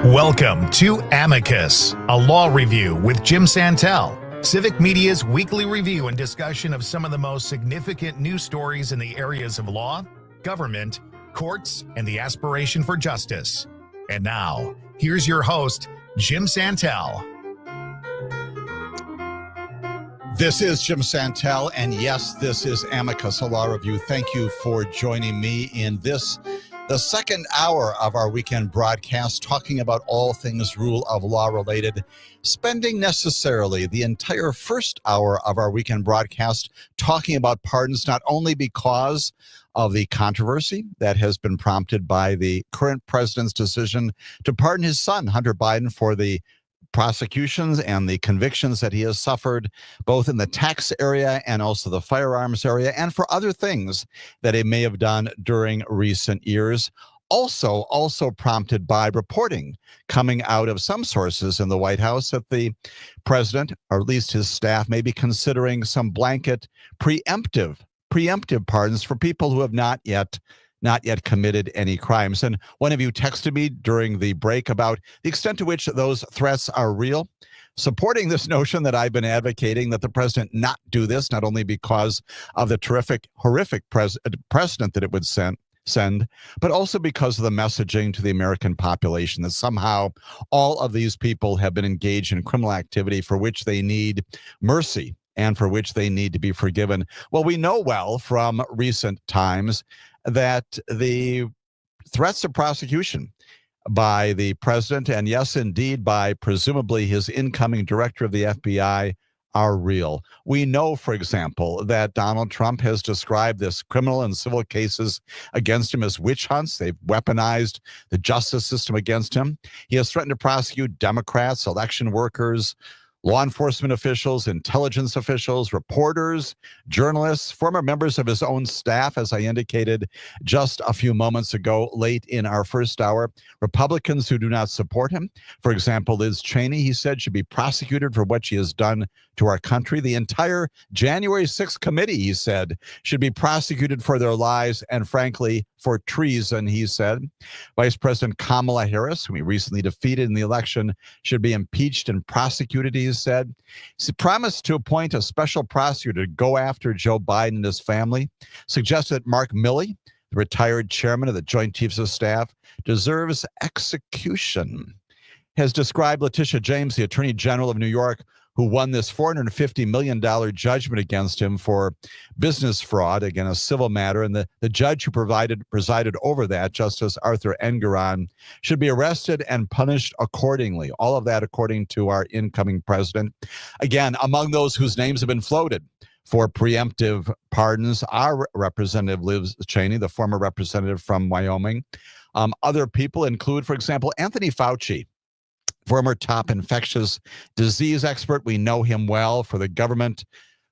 Welcome to Amicus, a law review with Jim Santelle, Civic Media's weekly review and discussion of some of the most significant news stories in the areas of law, government, courts, and the aspiration for justice. And now, here's your host, Jim Santelle. This is Jim Santelle, and yes, this is Amicus, a law review. Thank you for joining me in the second hour of our weekend broadcast, talking about all things rule of law related, spending necessarily the entire first hour of our weekend broadcast talking about pardons, not only because of the controversy that has been prompted by the current president's decision to pardon his son, Hunter Biden, for the prosecutions and the convictions that he has suffered, both in the tax area and also the firearms area, and for other things that he may have done during recent years. Also prompted by reporting coming out of some sources in the White House that the president, or at least his staff, may be considering some blanket preemptive pardons for people who have not yet committed any crimes. And one of you texted me during the break about the extent to which those threats are real, supporting this notion that I've been advocating that the president not do this, not only because of the horrific precedent that it would send, but also because of the messaging to the American population that somehow all of these people have been engaged in criminal activity for which they need mercy and for which they need to be forgiven. Well, we know well from recent times that the threats of prosecution by the president, and yes, indeed, by presumably his incoming director of the FBI, are real. We know, for example, that Donald Trump has described this criminal and civil cases against him as witch hunts. They've weaponized the justice system against him. He has threatened to prosecute Democrats, election workers, law enforcement officials, intelligence officials, reporters, journalists, former members of his own staff, as I indicated just a few moments ago, late in our first hour. Republicans who do not support him, for example, Liz Cheney, he said, should be prosecuted for what she has done to our country. The entire January 6th committee, he said, should be prosecuted for their lies and, frankly, for treason, he said. Vice President Kamala Harris, whom he recently defeated in the election, should be impeached and prosecuted, he said. He promised to appoint a special prosecutor to go after Joe Biden and his family, suggested that Mark Milley, the retired chairman of the Joint Chiefs of Staff, deserves execution. Has described Letitia James, the Attorney General of New York, who won this $450 million judgment against him for business fraud, again, a civil matter. And the judge who presided over that, Justice Arthur Engoron, should be arrested and punished accordingly. All of that according to our incoming president. Again, among those whose names have been floated for preemptive pardons are Representative Liz Cheney, the former representative from Wyoming. Other people include, for example, Anthony Fauci, former top infectious disease expert. We know him well for the government,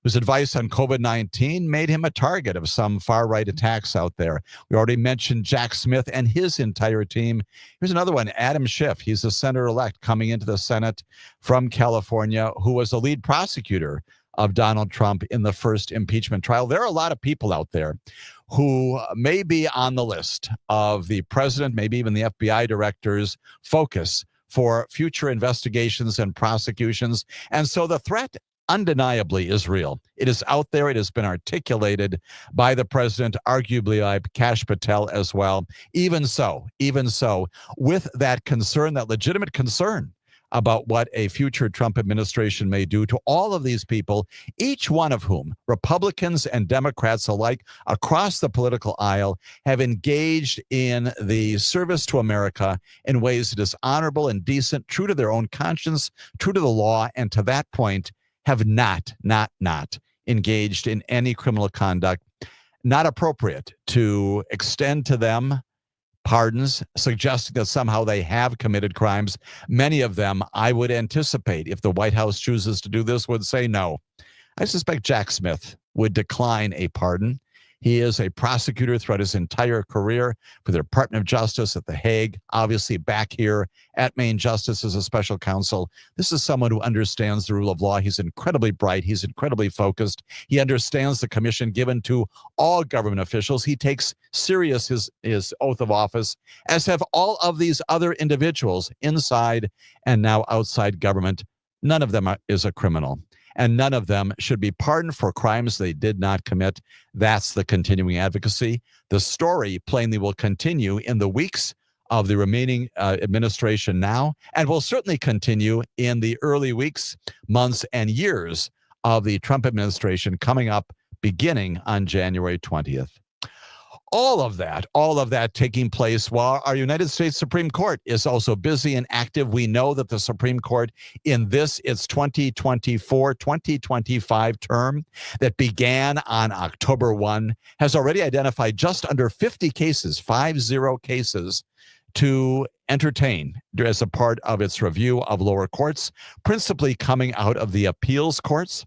whose advice on COVID-19 made him a target of some far-right attacks out there. We already mentioned Jack Smith and his entire team. Here's another one, Adam Schiff. He's the senator-elect coming into the Senate from California, who was the lead prosecutor of Donald Trump in the first impeachment trial. There are a lot of people out there who may be on the list of the president, maybe even the FBI director's focus for future investigations and prosecutions. And so the threat undeniably is real. It is out there. It has been articulated by the president, arguably by Kash Patel as well. Even so, with that concern, that legitimate concern about what a future Trump administration may do to all of these people, each one of whom, Republicans and Democrats alike across the political aisle, have engaged in the service to America in ways that is honorable and decent, true to their own conscience, true to the law, and to that point have not engaged in any criminal conduct, not appropriate to extend to them pardons, suggesting that somehow they have committed crimes. Many of them, I would anticipate, if the White House chooses to do this, would say no. I suspect Jack Smith would decline a pardon. He is a prosecutor throughout his entire career for the Department of Justice at The Hague, obviously back here at Maine Justice as a special counsel. This is someone who understands the rule of law. He's incredibly bright. He's incredibly focused. He understands the commission given to all government officials. He takes serious his oath of office, as have all of these other individuals inside and now outside government. None of them is a criminal, and none of them should be pardoned for crimes they did not commit. That's the continuing advocacy. The story plainly will continue in the weeks of the remaining administration now, and will certainly continue in the early weeks, months, and years of the Trump administration coming up beginning on January 20th. All of that taking place while our United States Supreme Court is also busy and active. We know that the Supreme Court in its 2024-2025 term that began on October 1 has already identified just under 50 cases, 50 cases, to entertain as a part of its review of lower courts, principally coming out of the appeals courts.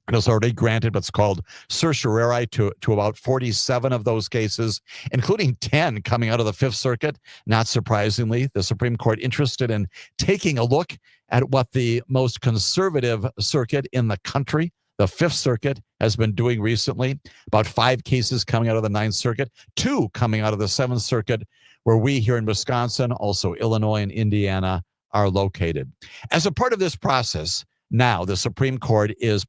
It has already granted what's called certiorari to about 47 of those cases, including 10 coming out of the Fifth Circuit. Not surprisingly, the Supreme Court interested in taking a look at what the most conservative circuit in the country, the Fifth Circuit, has been doing recently. About 5 cases coming out of the Ninth Circuit, 2 coming out of the Seventh Circuit, where we here in Wisconsin, also Illinois and Indiana, are located. As a part of this process, now, the Supreme Court is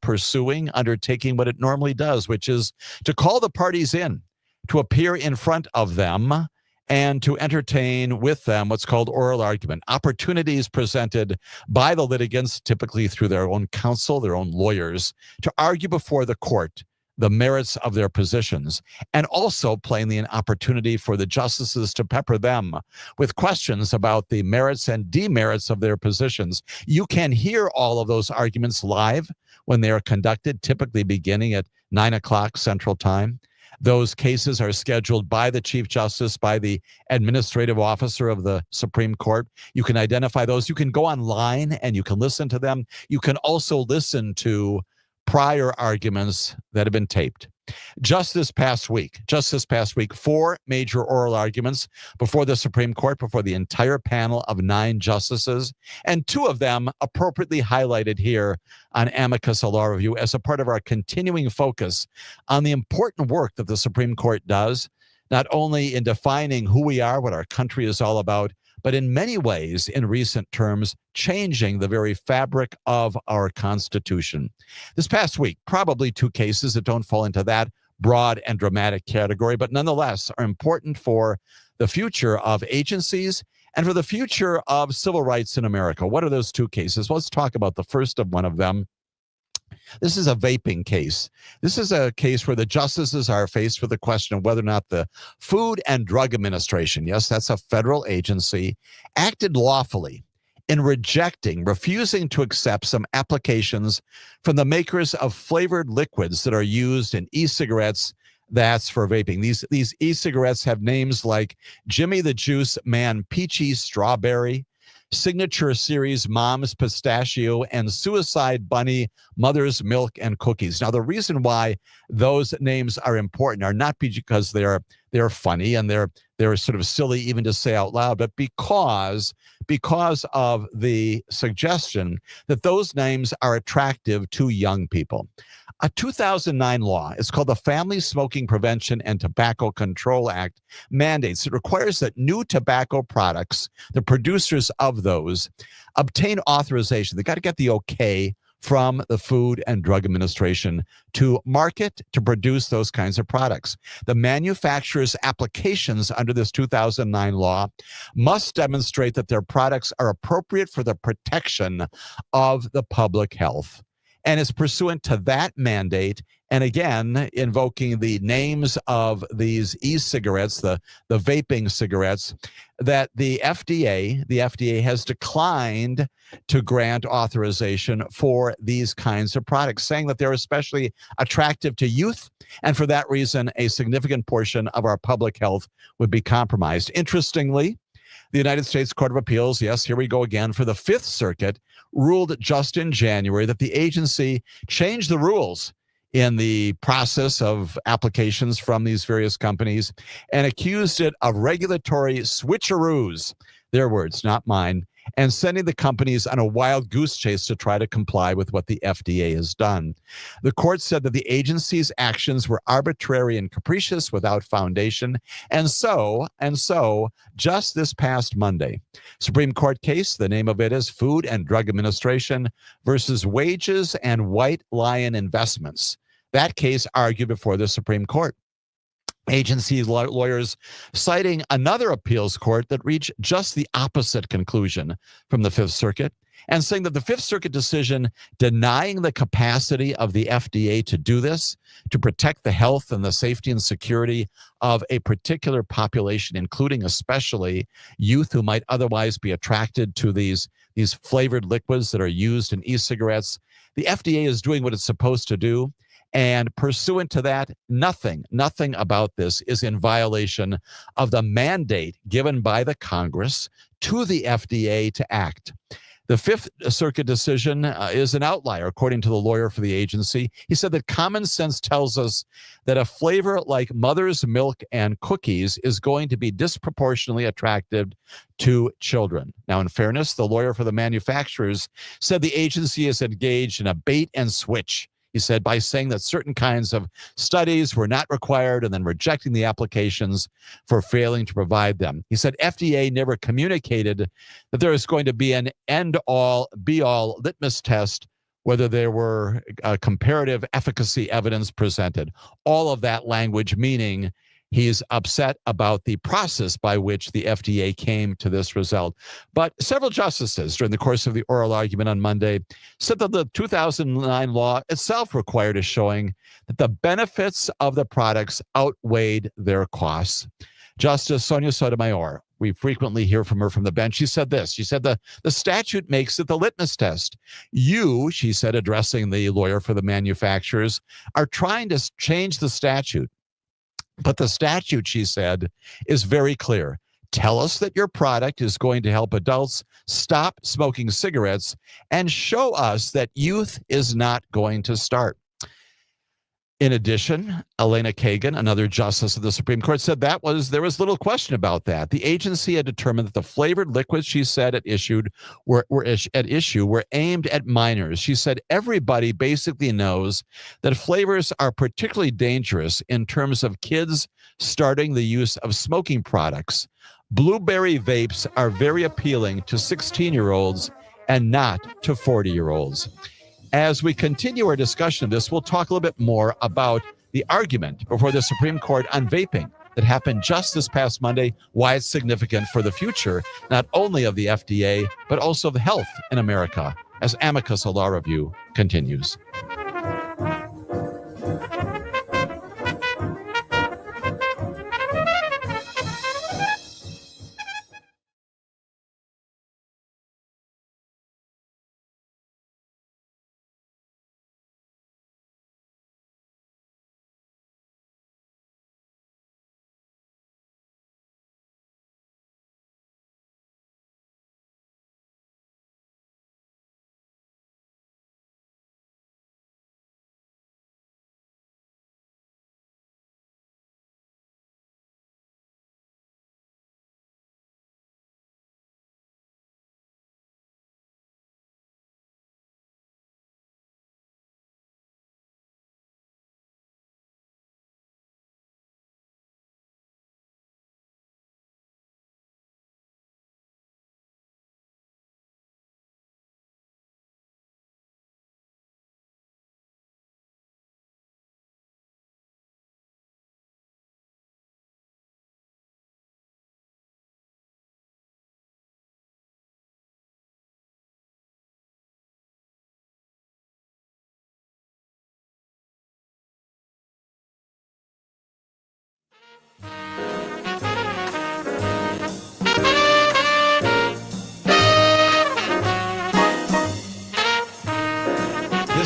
undertaking what it normally does, which is to call the parties in, to appear in front of them, and to entertain with them what's called oral argument, opportunities presented by the litigants, typically through their own counsel, their own lawyers, to argue before the court the merits of their positions, and also plainly an opportunity for the justices to pepper them with questions about the merits and demerits of their positions. You can hear all of those arguments live when they are conducted, typically beginning at 9 o'clock Central Time. Those cases are scheduled by the Chief Justice, by the administrative officer of the Supreme Court. You can identify those. You can go online and you can listen to them. You can also listen to prior arguments that have been taped. Just this past week, 4 major oral arguments before the Supreme Court, before the entire panel of 9 justices, and 2 of them appropriately highlighted here on Amicus, a law review, as a part of our continuing focus on the important work that the Supreme Court does, not only in defining who we are, what our country is all about, but in many ways, in recent terms, changing the very fabric of our Constitution. This past week, probably 2 cases that don't fall into that broad and dramatic category, but nonetheless are important for the future of agencies and for the future of civil rights in America. What are those 2 cases? Let's talk about the first of one of them. This is a vaping case. This is a case where the justices are faced with the question of whether or not the Food and Drug Administration, yes, that's a federal agency, acted lawfully in refusing to accept some applications from the makers of flavored liquids that are used in e-cigarettes. That's for vaping. These e-cigarettes have names like Jimmy the Juice Man Peachy Strawberry, Signature Series Mom's Pistachio, and Suicide Bunny Mother's Milk and Cookies. Now, the reason why those names are important are not because they're funny and they're sort of silly even to say out loud, but because of the suggestion that those names are attractive to young people. A 2009 law, it's called the Family Smoking Prevention and Tobacco Control Act, mandates, it requires that new tobacco products, the producers of those, obtain authorization. They got to get the okay from the Food and Drug Administration to market, to produce those kinds of products. The manufacturer's applications under this 2009 law must demonstrate that their products are appropriate for the protection of the public health. And it's pursuant to that mandate, and again, invoking the names of these e-cigarettes, the vaping cigarettes, that the FDA has declined to grant authorization for these kinds of products, saying that they're especially attractive to youth, and for that reason, a significant portion of our public health would be compromised. Interestingly, the United States Court of Appeals, yes, here we go again, for the Fifth Circuit, ruled just in January that the agency changed the rules in the process of applications from these various companies and accused it of regulatory switcheroos, their words, not mine, and sending the companies on a wild goose chase to try to comply with what the FDA has done. The court said that the agency's actions were arbitrary and capricious without foundation. And so, just this past Monday, Supreme Court case, the name of it is Food and Drug Administration versus Wages and White Lion Investments. That case argued before the Supreme Court. Agency lawyers citing another appeals court that reached just the opposite conclusion from the Fifth Circuit, and saying that the Fifth Circuit decision denying the capacity of the FDA to do this, to protect the health and the safety and security of a particular population, including especially youth who might otherwise be attracted to these flavored liquids that are used in e-cigarettes. The FDA is doing what it's supposed to do. And pursuant to that, nothing about this is in violation of the mandate given by the Congress to the FDA to act. The Fifth Circuit decision is an outlier, according to the lawyer for the agency. He said that common sense tells us that a flavor like mother's milk and cookies is going to be disproportionately attractive to children. Now, in fairness, the lawyer for the manufacturers said the agency is engaged in a bait and switch. He said, by saying that certain kinds of studies were not required and then rejecting the applications for failing to provide them. He said FDA never communicated that there was going to be an end-all, be-all litmus test whether there were comparative efficacy evidence presented. All of that language meaning he's upset about the process by which the FDA came to this result. But several justices during the course of the oral argument on Monday said that the 2009 law itself required a showing that the benefits of the products outweighed their costs. Justice Sonia Sotomayor, we frequently hear from her from the bench. She said this. She said the statute makes it the litmus test. You, she said, addressing the lawyer for the manufacturers, are trying to change the statute. But the statute, she said, is very clear. Tell us that your product is going to help adults stop smoking cigarettes and show us that youth is not going to start. In addition, Elena Kagan, another justice of the Supreme Court, said there was little question about that. The agency had determined that the flavored liquids, she said, were aimed at minors. She said everybody basically knows that flavors are particularly dangerous in terms of kids starting the use of smoking products. Blueberry vapes are very appealing to 16-year-olds and not to 40-year-olds. As we continue our discussion of this, we'll talk a little bit more about the argument before the Supreme Court on vaping that happened just this past Monday, why it's significant for the future, not only of the FDA, but also of health in America, as Amicus, a law review, continues.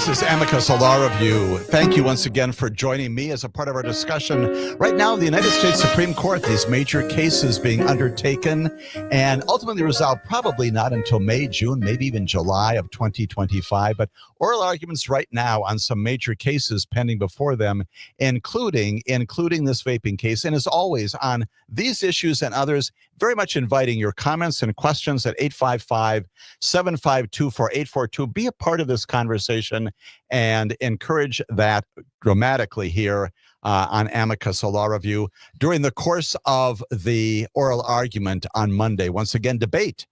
This is Amicus, a law review. Thank you once again for joining me as a part of our discussion. Right now, the United States Supreme Court, these major cases being undertaken and ultimately resolved probably not until May, June, maybe even July of 2025. But oral arguments right now on some major cases pending before them, including this vaping case. And as always, on these issues and others, very much inviting your comments and questions at 855-752-4842. Be a part of this conversation and encourage that dramatically here on Amicus, a law review. During the course of the oral argument on Monday, once again, debate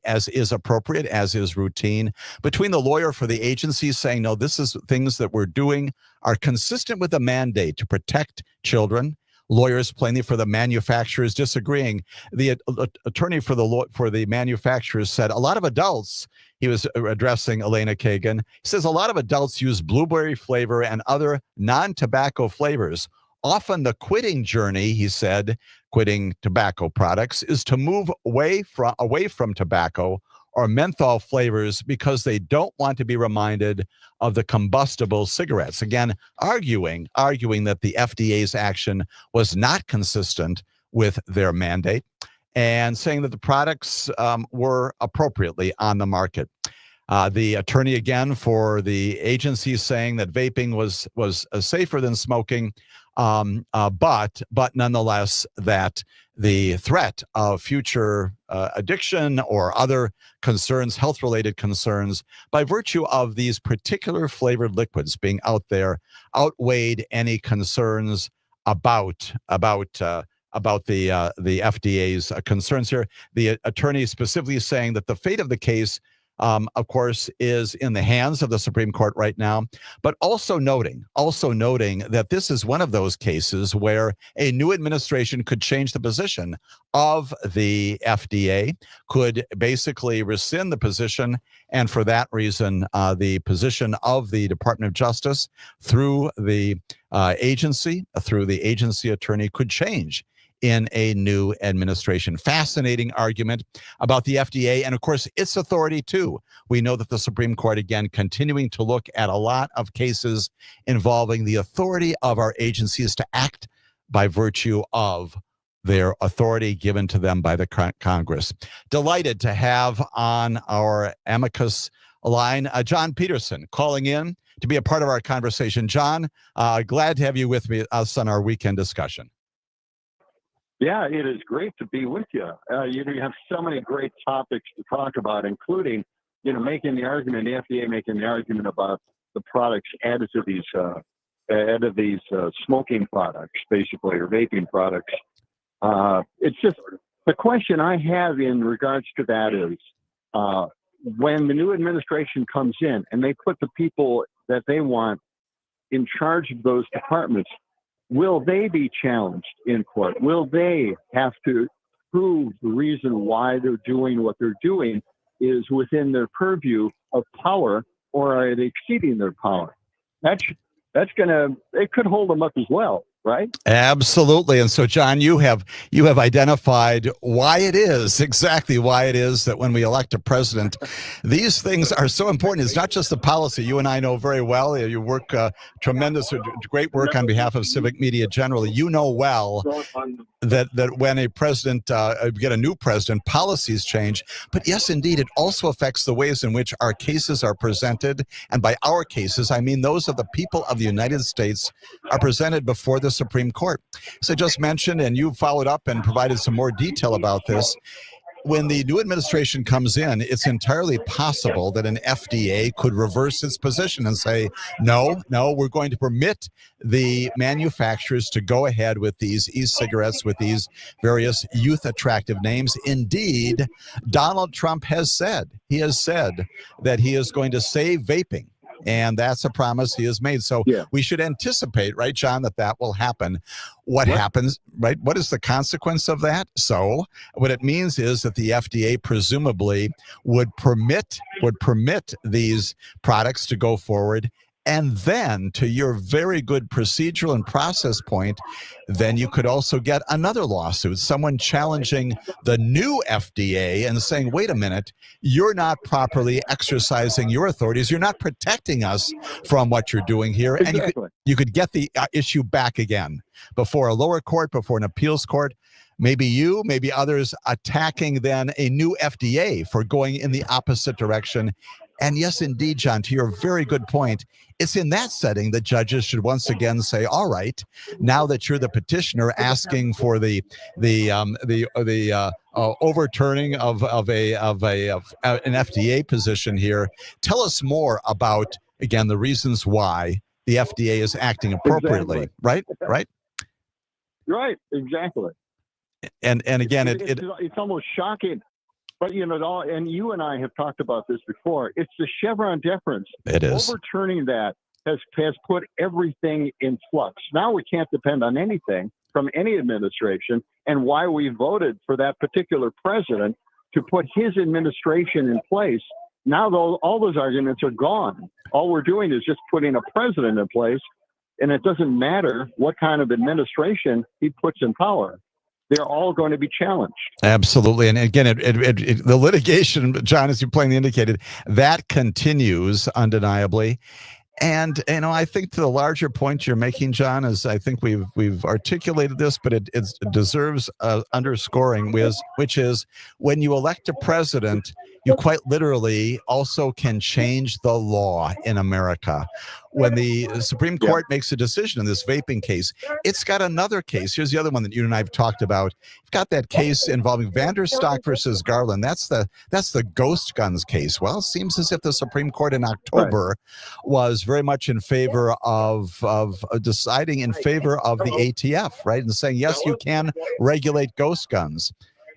as is appropriate, as is routine, between the lawyer for the agency saying, no, this is things that we're doing are consistent with the mandate to protect children. Lawyers plainly for the manufacturers disagreeing. The attorney for the manufacturers said a lot of adults, he was addressing Elena Kagan, he says a lot of adults use blueberry flavor and other non-tobacco flavors. Often the quitting journey, he said, quitting tobacco products, is to move away from tobacco or menthol flavors because they don't want to be reminded of the combustible cigarettes. Again, arguing that the FDA's action was not consistent with their mandate and saying that the products were appropriately on the market. The attorney again for the agency saying that vaping was safer than smoking, but nonetheless that the threat of future addiction or other concerns, health-related concerns, by virtue of these particular flavored liquids being out there, outweighed any concerns about the FDA's concerns here. The attorney specifically saying that the fate of the case, of course, is in the hands of the Supreme Court right now, but also noting that this is one of those cases where a new administration could change the position of the FDA, could basically rescind the position, and for that reason, the position of the Department of Justice through the agency attorney could change in a new administration. Fascinating argument about the FDA and, of course, its authority, too. We know that the Supreme Court, again, continuing to look at a lot of cases involving the authority of our agencies to act by virtue of their authority given to them by the Congress. Delighted to have on our Amicus line John Peterson calling in to be a part of our conversation. John, glad to have you with us on our weekend discussion. Yeah, it is great to be with you. You have so many great topics to talk about, including, the FDA making the argument about the products added to these smoking products, basically, or vaping products. It's just the question I have in regards to that is, when the new administration comes in and they put the people that they want in charge of those departments, will they be challenged in court? Will they have to prove the reason why they're doing what they're doing is within their purview of power, or are they exceeding their power? It could hold them up as well, right? Absolutely. And so, John, you have identified exactly why it is that when we elect a president, these things are so important. It's not just the policy. You and I know very well. You work great work on behalf of civic media generally. You know well that when a president, get a new president, policies change. But yes, indeed, it also affects the ways in which our cases are presented. And by our cases, I mean those of the people of the United States are presented before the Supreme Court. So I just mentioned, and you followed up and provided some more detail about this. When the new administration comes in, it's entirely possible that an FDA could reverse its position and say, no, we're going to permit the manufacturers to go ahead with these e-cigarettes with these various youth attractive names. Indeed, Donald Trump has said that he is going to save vaping. And that's a promise he has made. So we should anticipate, right, John, that will happen. What happens, right? What is the consequence of that? So what it means is that the FDA presumably would permit these products to go forward And then, to your very good procedural and process point, then you could also get another lawsuit, someone challenging the new FDA and saying, wait a minute, you're not properly exercising your authorities. You're not protecting us from what you're doing here. And Exactly. you could get the issue back again before a lower court, before an appeals court. Maybe you, maybe others attacking then a new FDA for going in the opposite direction. And yes, indeed, John, to your very good point, it's in that setting that judges should once again say, all right, now that you're the petitioner asking for the overturning of an FDA position here, tell us more about, again, the reasons why the FDA is acting appropriately. Exactly. Right? Right. Exactly. And again, it's almost shocking. But and you and I have talked about this before. It's the Chevron deference. It is. Overturning that has put everything in flux. Now we can't depend on anything from any administration, and why we voted for that particular president to put his administration in place. Now all those arguments are gone. All we're doing is just putting a president in place, and it doesn't matter what kind of administration he puts in power. They're all going to be challenged. Absolutely. And again, the litigation, John, as you plainly indicated, that continues undeniably. And I think to the larger point you're making, John, is I think we've articulated this, but it deserves underscoring, which is when you elect a president, you quite literally also can change the law in America. When the Supreme Court makes a decision in this vaping case, it's got another case. Here's the other one that you and I have talked about. You've got that case involving Vanderstock versus Garland. That's the ghost guns case. Well, it seems as if the Supreme Court in October was very much in favor of deciding in favor of the ATF, right? And saying, yes, you can regulate ghost guns.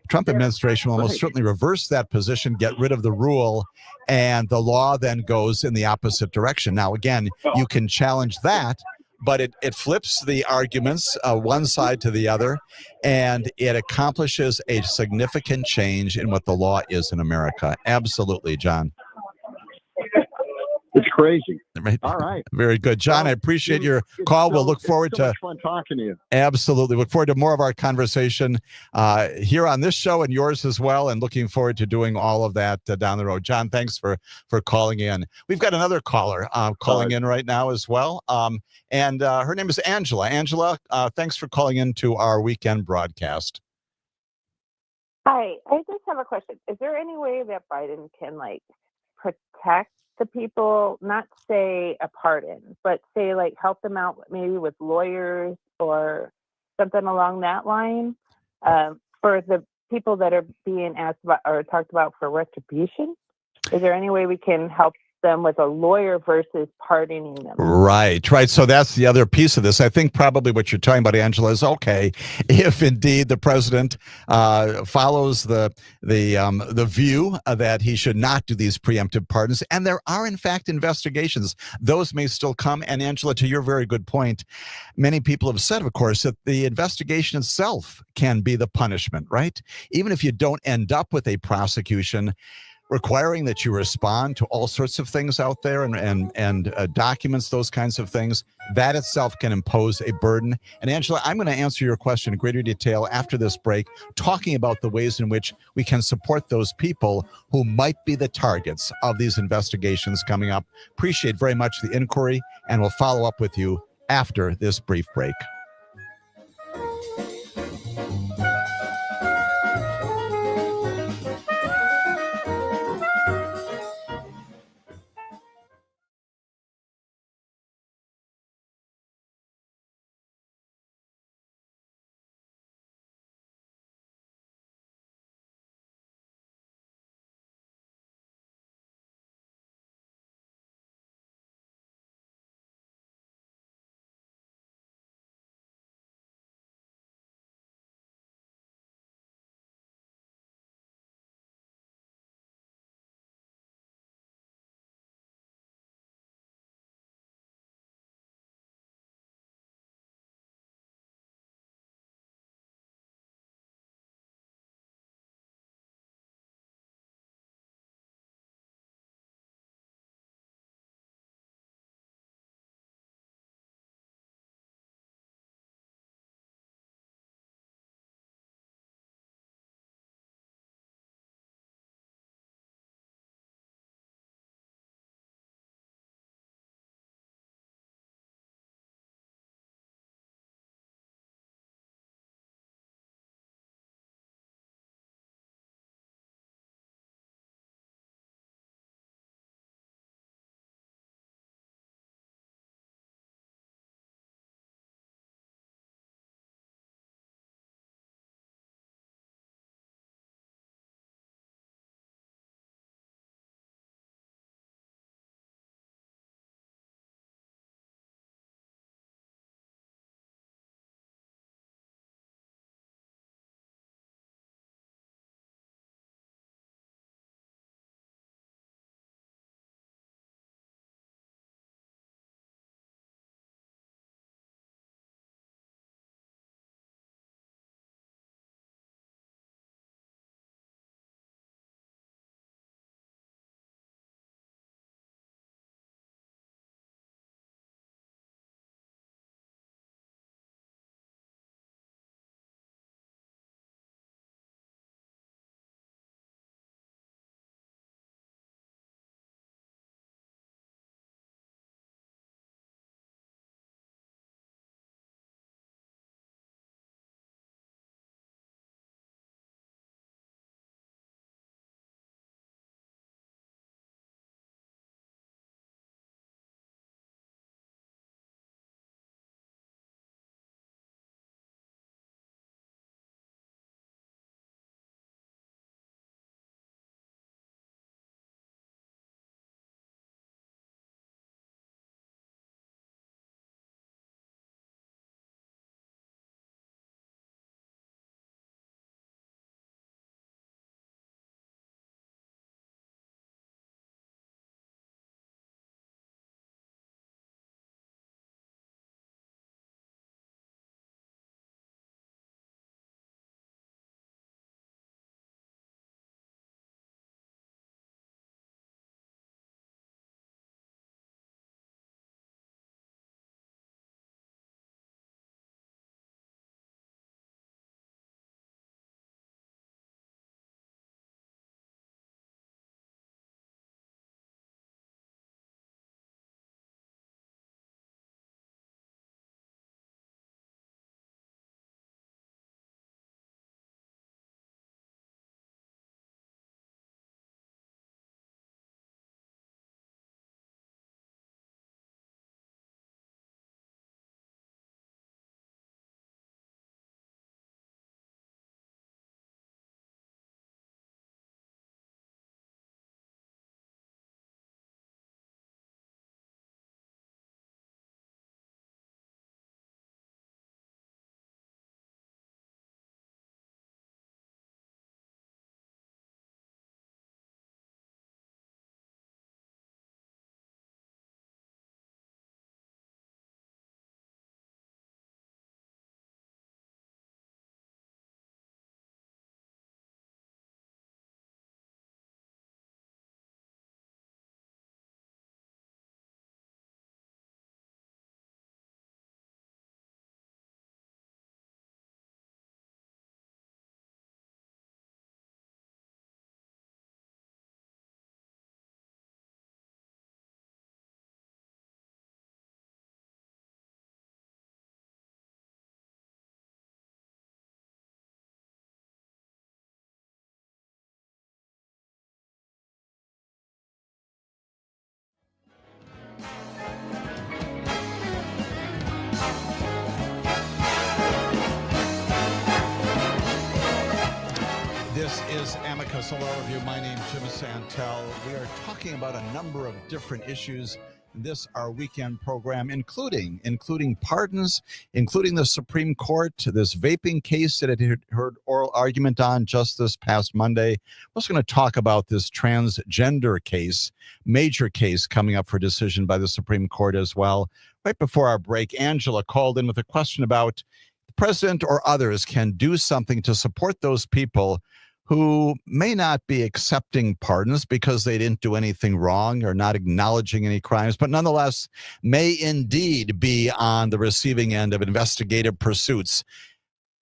Trump administration will almost certainly reverse that position, get rid of the rule, and the law then goes in the opposite direction. Now, again, you can challenge that, but it flips the arguments one side to the other, and it accomplishes a significant change in what the law is in America. Absolutely, John. It's crazy. Right. All right. Very good. John, I appreciate your call. We'll look forward to much fun talking to you. Absolutely. Look forward to more of our conversation here on this show and yours as well. And looking forward to doing all of that down the road. John, thanks for calling in. We've got another caller calling in right now as well. And her name is Angela. Angela, thanks for calling into our weekend broadcast. Hi, I just have a question. Is there any way that Biden can protect the people, not say a pardon, but say help them out maybe with lawyers or something along that line for the people that are being asked about or talked about for retribution? Is there any way we can help them with a lawyer versus pardoning them? Right. So that's the other piece of this. I think probably what you're talking about, Angela, is okay if indeed the president follows the view that he should not do these preemptive pardons, and there are in fact investigations. Those may still come. And Angela, to your very good point, many people have said, of course, that the investigation itself can be the punishment, right? Even if you don't end up with a prosecution, requiring that you respond to all sorts of things out there and documents, those kinds of things, that itself can impose a burden. And Angela, I'm going to answer your question in greater detail after this break, talking about the ways in which we can support those people who might be the targets of these investigations coming up. Appreciate very much the inquiry, and we'll follow up with you after this brief break. This is Amicus, a law review. My name is Jim Santelle. We are talking about a number of different issues in this, our weekend program, including pardons, including the Supreme Court, this vaping case that I heard oral argument on just this past Monday. We're also going to talk about this transgender case, major case coming up for decision by the Supreme Court as well. Right before our break, Angela called in with a question about the president or others can do something to support those people who may not be accepting pardons because they didn't do anything wrong or not acknowledging any crimes, but nonetheless may indeed be on the receiving end of investigative pursuits,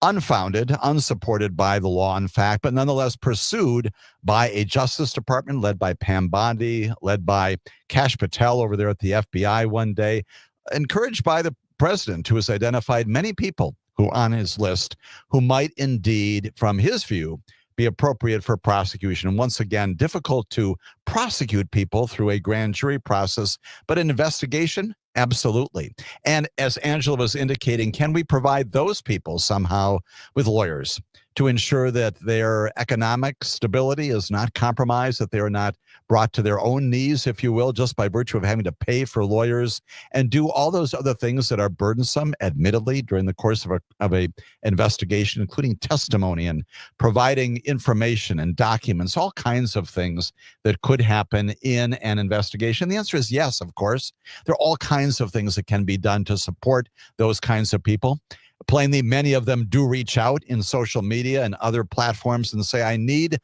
unfounded, unsupported by the law, in fact, but nonetheless pursued by a Justice Department led by Pam Bondi, led by Kash Patel over there at the FBI one day, encouraged by the president, who has identified many people who on his list who might indeed, from his view, be appropriate for prosecution. And once again, difficult to prosecute people through a grand jury process, but an investigation, absolutely. And as Angela was indicating, can we provide those people somehow with lawyers to ensure that their economic stability is not compromised, that they are not brought to their own knees, if you will, just by virtue of having to pay for lawyers and do all those other things that are burdensome, admittedly, during the course of a investigation, including testimony and providing information and documents, all kinds of things that could happen in an investigation? The answer is yes, of course. There are all kinds of things that can be done to support those kinds of people. Plainly, many of them do reach out in social media and other platforms and say, I need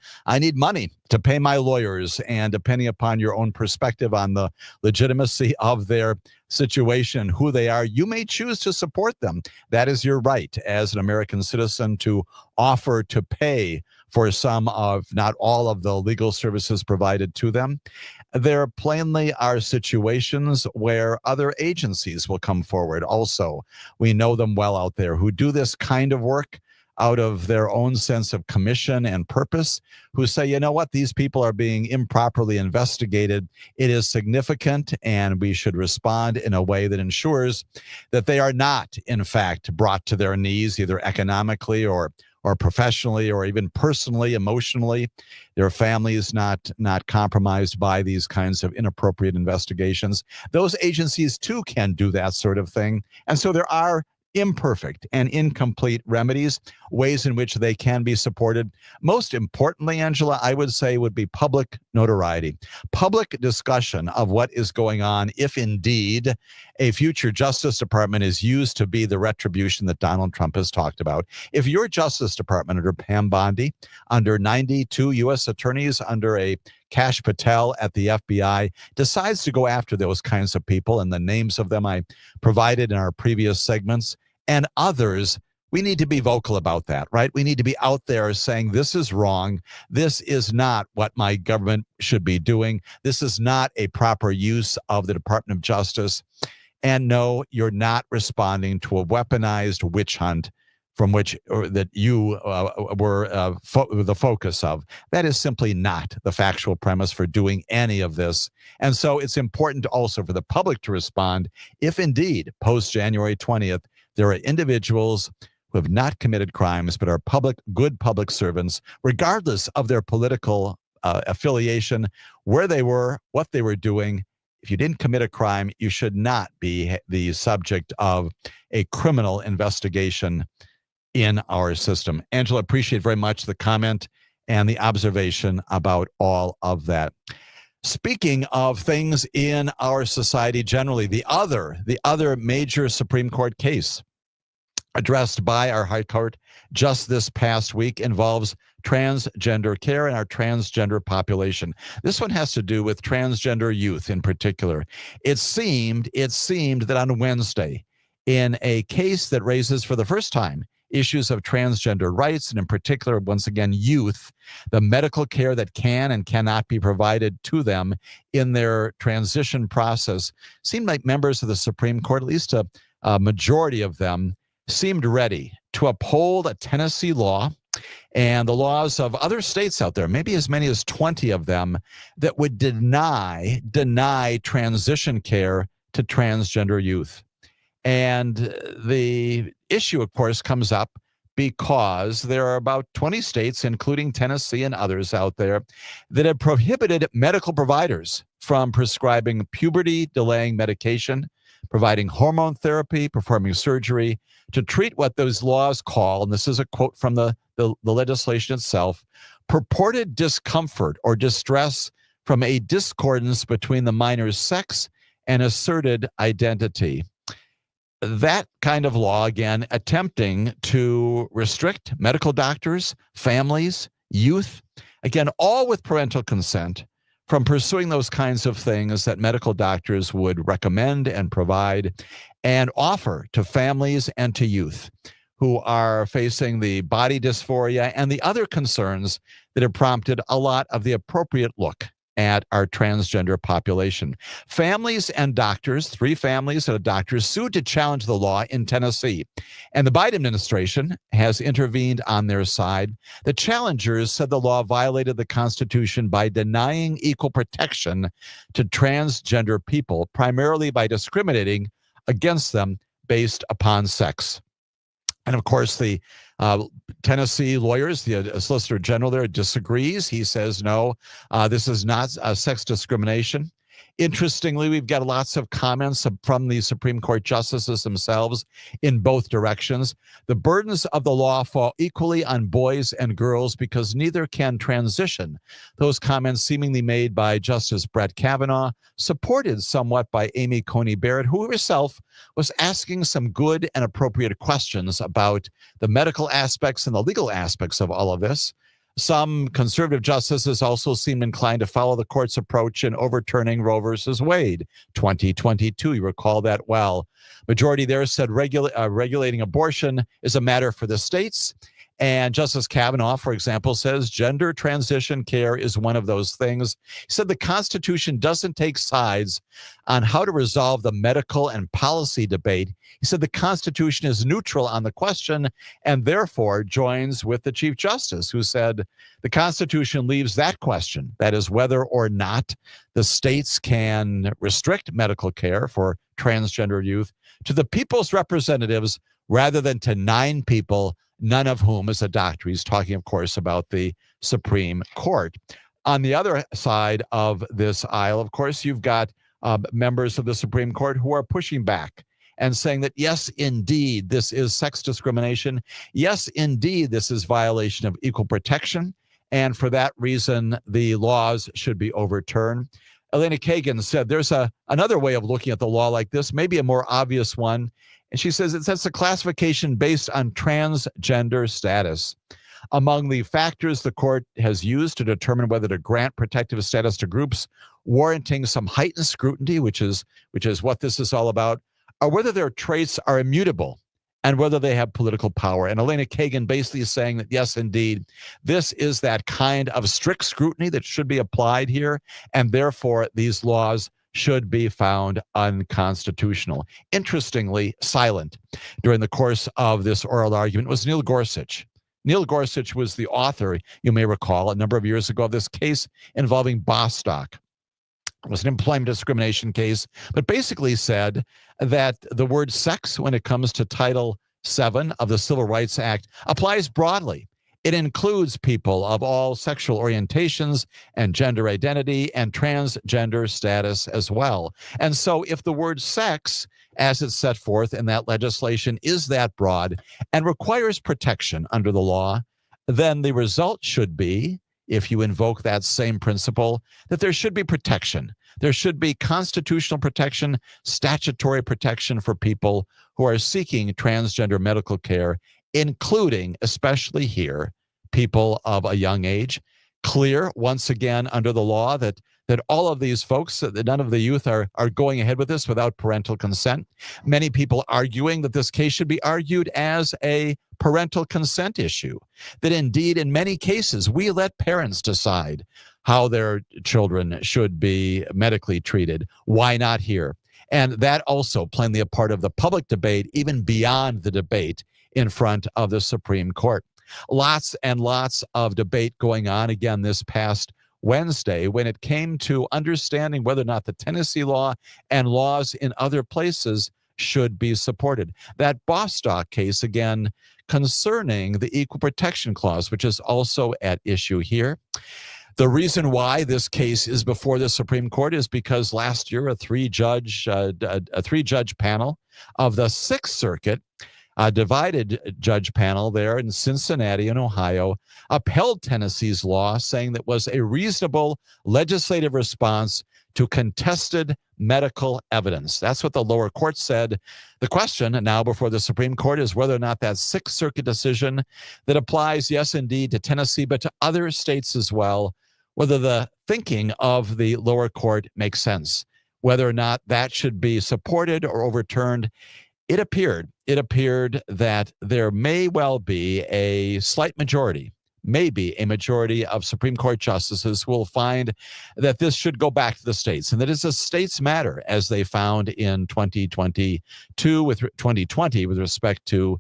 money to pay my lawyers. And depending upon your own perspective on the legitimacy of their situation, who they are, you may choose to support them. That is your right as an American citizen to offer to pay for some of, not all of, the legal services provided to them. There plainly are situations where other agencies will come forward also. We know them well out there who do this kind of work out of their own sense of commission and purpose, who say, you know what, these people are being improperly investigated. It is significant, and we should respond in a way that ensures that they are not, in fact, brought to their knees, either economically or professionally or even personally, emotionally. Their families not compromised by these kinds of inappropriate investigations. Those agencies, too, can do that sort of thing. And so there are imperfect and incomplete remedies, ways in which they can be supported. Most importantly, Angela, I would say would be public notoriety, public discussion of what is going on, if indeed a future Justice Department is used to be the retribution that Donald Trump has talked about. If your Justice Department under Pam Bondi, under 92 U.S. attorneys, under a Kash Patel at the FBI, decides to go after those kinds of people, and the names of them I provided in our previous segments, and others, we need to be vocal about that, right? We need to be out there saying, this is wrong. This is not what my government should be doing. This is not a proper use of the Department of Justice. And no, you're not responding to a weaponized witch hunt from which that you were the focus of. That is simply not the factual premise for doing any of this. And so it's important also for the public to respond if indeed, post-January 20th, there are individuals who have not committed crimes but are good public servants, regardless of their political affiliation, where they were, what they were doing. If you didn't commit a crime, you should not be the subject of a criminal investigation in our system. Angela, appreciate very much the comment and the observation about all of that. Speaking of things in our society generally, the other major Supreme Court case addressed by our High Court just this past week involves transgender care and our transgender population. This one has to do with transgender youth in particular. It seemed that on Wednesday, in a case that raises for the first time issues of transgender rights, and in particular, once again, youth, the medical care that can and cannot be provided to them in their transition process, seemed like members of the Supreme Court, at least a majority of them, seemed ready to uphold a Tennessee law and the laws of other states out there, maybe as many as 20 of them, that would deny transition care to transgender youth. And the issue, of course, comes up because there are about 20 states, including Tennessee and others out there, that have prohibited medical providers from prescribing puberty-delaying medication, providing hormone therapy, performing surgery to treat what those laws call, and this is a quote from the legislation itself, purported discomfort or distress from a discordance between the minor's sex and asserted identity. That kind of law, again, attempting to restrict medical doctors, families, youth, again, all with parental consent, from pursuing those kinds of things that medical doctors would recommend and provide and offer to families and to youth who are facing the body dysphoria and the other concerns that have prompted a lot of the appropriate look at our transgender population. Families and doctors, 3 families and a doctor, sued to challenge the law in Tennessee. And the Biden administration has intervened on their side. The challengers said the law violated the Constitution by denying equal protection to transgender people, primarily by discriminating against them based upon sex. And of course, the Tennessee lawyers, the Solicitor General there disagrees. He says, no, this is not sex discrimination. Interestingly, we've got lots of comments from the Supreme Court justices themselves in both directions. The burdens of the law fall equally on boys and girls because neither can transition. Those comments seemingly made by Justice Brett Kavanaugh, supported somewhat by Amy Coney Barrett, who herself was asking some good and appropriate questions about the medical aspects and the legal aspects of all of this. Some conservative justices also seemed inclined to follow the court's approach in overturning Roe versus Wade, 2022. You recall that well. Majority there said regulating abortion is a matter for the states. And Justice Kavanaugh, for example, says gender transition care is one of those things. He said the Constitution doesn't take sides on how to resolve the medical and policy debate. He said the Constitution is neutral on the question and therefore joins with the Chief Justice, who said the Constitution leaves that question, that is whether or not the states can restrict medical care for transgender youth, to the people's representatives rather than to 9 people, none of whom is a doctor. He's talking, of course, about the Supreme Court. On the other side of this aisle, of course, you've got members of the Supreme Court who are pushing back and saying that, yes, indeed, this is sex discrimination. Yes, indeed, this is violation of equal protection. And for that reason, the laws should be overturned. Elena Kagan said there's another way of looking at the law like this, maybe a more obvious one. And she says it sets a classification based on transgender status. Among the factors the court has used to determine whether to grant protective status to groups warranting some heightened scrutiny, which is what this is all about, are whether their traits are immutable and whether they have political power. And Elena Kagan basically is saying that, yes, indeed, this is that kind of strict scrutiny that should be applied here, and therefore these laws should be found unconstitutional. Interestingly, silent during the course of this oral argument was Neil Gorsuch. Neil Gorsuch was the author, you may recall, a number of years ago of this case involving Bostock. It was an employment discrimination case, but basically said that the word sex, when it comes to Title VII of the Civil Rights Act, applies broadly. It includes people of all sexual orientations and gender identity and transgender status as well. And so if the word sex, as it's set forth in that legislation, is that broad and requires protection under the law, then the result should be, if you invoke that same principle, that there should be protection. There should be constitutional protection, statutory protection for people who are seeking transgender medical care, including, especially here, people of a young age. Clear, once again, under the law that all of these folks, that none of the youth are going ahead with this without parental consent. Many people arguing that this case should be argued as a parental consent issue, that indeed, in many cases, we let parents decide how their children should be medically treated. Why not here? And that also plainly a part of the public debate, even beyond the debate in front of the Supreme Court. Lots and lots of debate going on again this past Wednesday when it came to understanding whether or not the Tennessee law and laws in other places should be supported. That Bostock case, again, concerning the Equal Protection Clause, which is also at issue here. The reason why this case is before the Supreme Court is because last year a three-judge panel of the Sixth Circuit, a divided judge panel there in Cincinnati in Ohio, upheld Tennessee's law, saying that was a reasonable legislative response to contested medical evidence. That's what the lower court said. The question now before the Supreme Court is whether or not that Sixth Circuit decision that applies, yes, indeed, to Tennessee, but to other states as well, whether the thinking of the lower court makes sense, whether or not that should be supported or overturned. It appeared that there may well be a slight majority, maybe a majority of Supreme Court justices who will find that this should go back to the states, and that it's a states matter, as they found in 2020 with respect to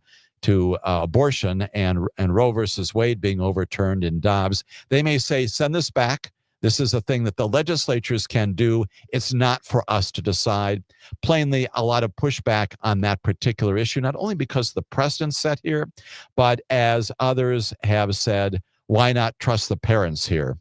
abortion and Roe versus Wade being overturned in Dobbs. They may say, send this back. This is a thing that the legislatures can do. It's not for us to decide. Plainly, a lot of pushback on that particular issue, not only because the precedent's set here, but as others have said, why not trust the parents here?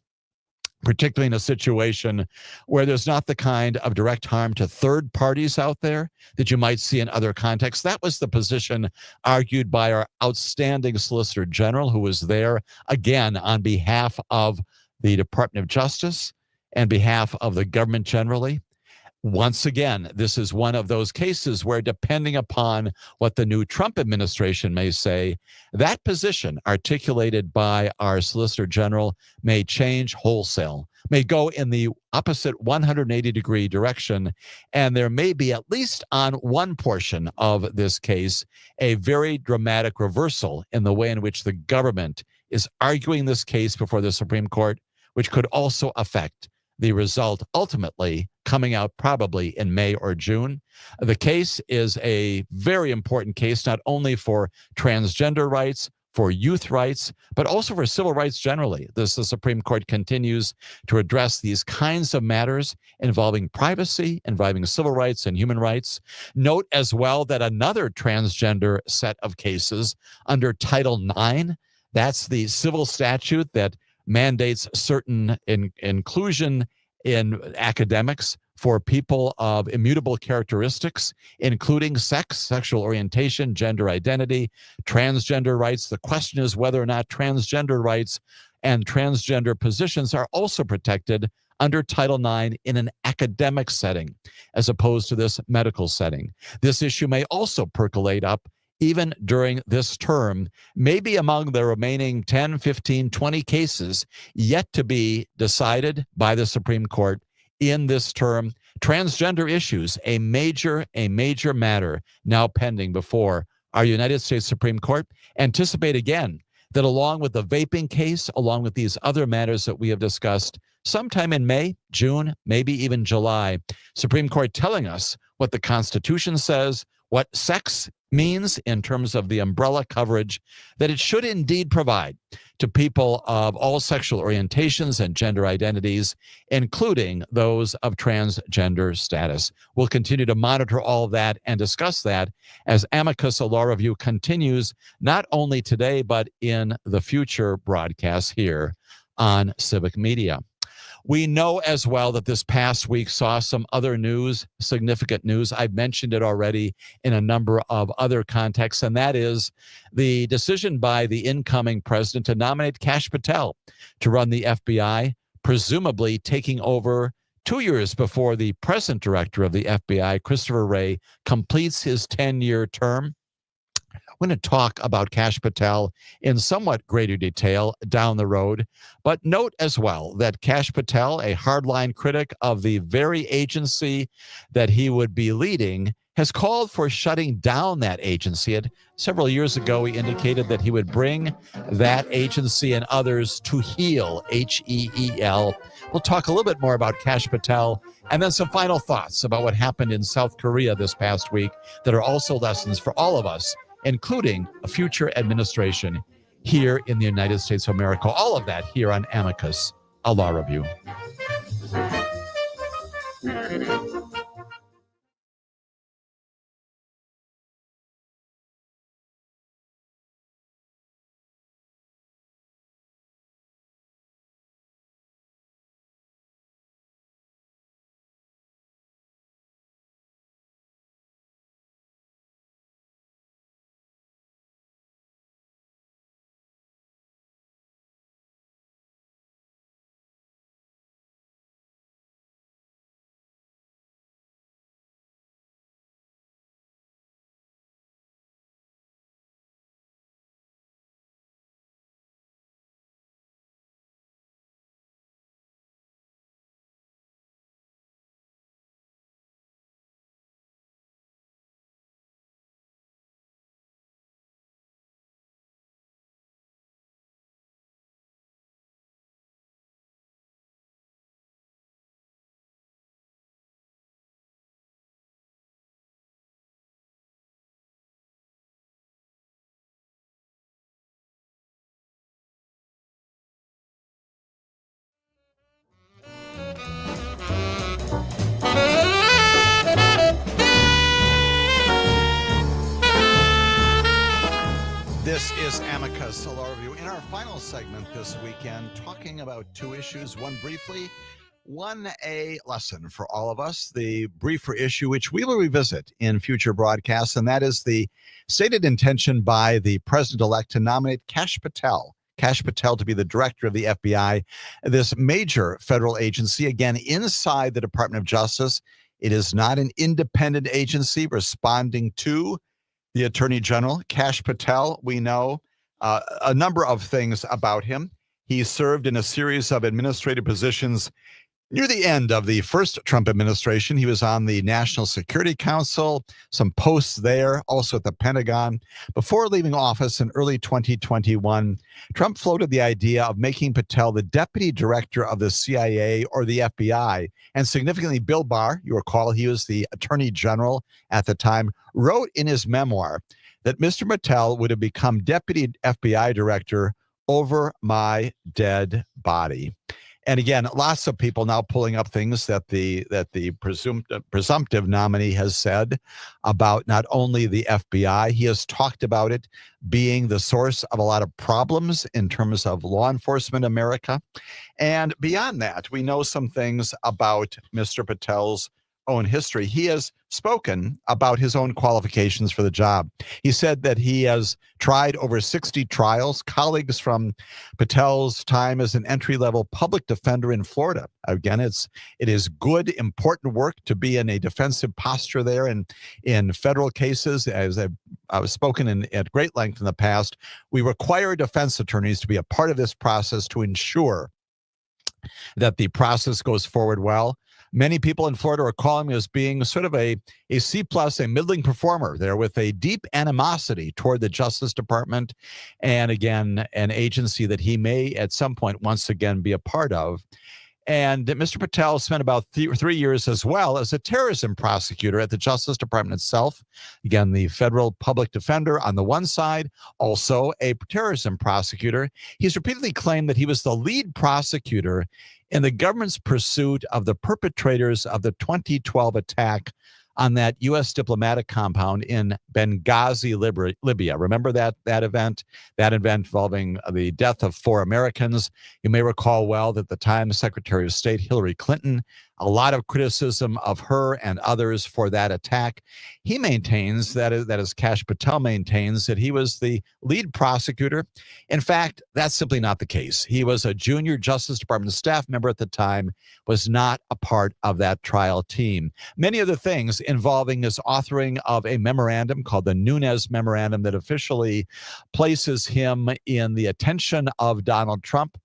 Particularly in a situation where there's not the kind of direct harm to third parties out there that you might see in other contexts. That was the position argued by our outstanding Solicitor General, who was there, again, on behalf of the Department of Justice and behalf of the government generally. Once again, this is one of those cases where, depending upon what the new Trump administration may say, that position articulated by our Solicitor General may change wholesale, may go in the opposite 180-degree direction, and there may be, at least on one portion of this case, a very dramatic reversal in the way in which the government is arguing this case before the Supreme Court, which could also affect the result ultimately coming out probably in May or June. The case is a very important case, not only for transgender rights, for youth rights, but also for civil rights generally. The Supreme Court continues to address these kinds of matters involving privacy, involving civil rights and human rights. Note as well that another transgender set of cases under Title IX, that's the civil statute that mandates certain inclusion in academics for people of immutable characteristics, including sex, sexual orientation, gender identity, transgender rights. The question is whether or not transgender rights and transgender positions are also protected under Title IX in an academic setting, as opposed to this medical setting. This issue may also percolate up even during this term, maybe among the remaining 10, 15, 20 cases yet to be decided by the Supreme Court in this term. Transgender issues, a major matter now pending before our United States Supreme Court. Anticipate again that along with the vaping case, along with these other matters that we have discussed, sometime in May, June, maybe even July, Supreme Court telling us what the Constitution says, what sex means in terms of the umbrella coverage that it should indeed provide to people of all sexual orientations and gender identities, including those of transgender status. We'll continue to monitor all of that and discuss that as Amicus, a law review, continues not only today, but in the future broadcasts here on Civic Media. We know as well that this past week saw some other news, significant news. I've mentioned it already in a number of other contexts, and that is the decision by the incoming president to nominate Kash Patel to run the FBI, presumably taking over 2 years before the present director of the FBI, Christopher Wray, completes his 10-year term. I'm going to talk about Kash Patel in somewhat greater detail down the road, but note as well that Kash Patel, a hardline critic of the very agency that he would be leading, has called for shutting down that agency. And several years ago, he indicated that he would bring that agency and others to heel, H-E-E-L. We'll talk a little bit more about Kash Patel and then some final thoughts about what happened in South Korea this past week that are also lessons for all of us, including a future administration here in the United States of America. All of that here on Amicus, a law review. This is Amicus, a law review. In our final segment this weekend, talking about two issues, one briefly, one a lesson for all of us, the briefer issue, which we will revisit in future broadcasts, and that is the stated intention by the president-elect to nominate Kash Patel to be the director of the FBI, this major federal agency, again, inside the Department of Justice. It is not an independent agency responding to the Attorney General. Kash Patel, we know a number of things about him. He served in a series of administrative positions near the end of the first Trump administration. He was on the National Security Council, some posts there, also at the Pentagon. Before leaving office in early 2021, Trump floated the idea of making Patel the deputy director of the CIA or the FBI. And significantly, Bill Barr, you recall, he was the attorney general at the time, wrote in his memoir that Mr. Patel would have become deputy FBI director over my dead body. And again, lots of people now pulling up things that the presumptive nominee has said about not only the FBI. He has talked about it being the source of a lot of problems in terms of law enforcement America. And beyond that, we know some things about Mr. Patel's own history. He has spoken about his own qualifications for the job. He said that he has tried over 60 trials. Colleagues from Patel's time as an entry-level public defender in Florida. Again, it is good, important work to be in a defensive posture there. And in federal cases, as I've spoken at great length in the past, we require defense attorneys to be a part of this process to ensure that the process goes forward well. Many people in Florida are calling him as being sort of a C+, a middling performer there with a deep animosity toward the Justice Department and, again, an agency that he may at some point once again be a part of. And Mr. Patel spent about 3 years as well as a terrorism prosecutor at the Justice Department itself. Again, the federal public defender on the one side, also a terrorism prosecutor. He's repeatedly claimed that he was the lead prosecutor in the government's pursuit of the perpetrators of the 2012 attack on that U.S. diplomatic compound in Benghazi, Libya. Remember that event? That event involving the death of 4 Americans. You may recall well that at the time, Secretary of State Hillary Clinton, a lot of criticism of her and others for that attack. He maintains, that is Kash Patel maintains, that he was the lead prosecutor. In fact, that's simply not the case. He was a junior Justice Department staff member at the time, was not a part of that trial team. Many other things involving his authoring of a memorandum called the Nunes Memorandum that officially places him in the attention of Donald Trump.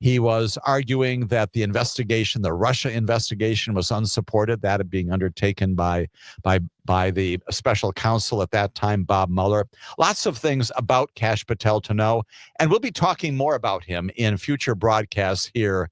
He was arguing that the investigation, the Russia investigation, was unsupported, that being undertaken by the special counsel at that time, Bob Mueller. Lots of things about Kash Patel to know, and we'll be talking more about him in future broadcasts here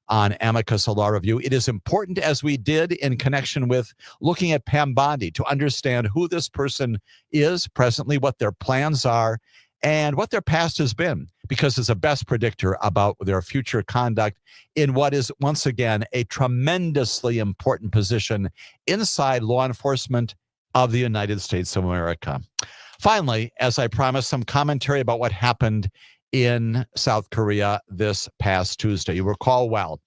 on Amicus, a law review. It is important, as we did in connection with looking at Pam Bondi, to understand who this person is presently, what their plans are, and what their past has been, because it's a best predictor about their future conduct in what is, once again, a tremendously important position inside law enforcement of the United States of America. Finally, as I promised, some commentary about what happened in South Korea this past Tuesday. You recall well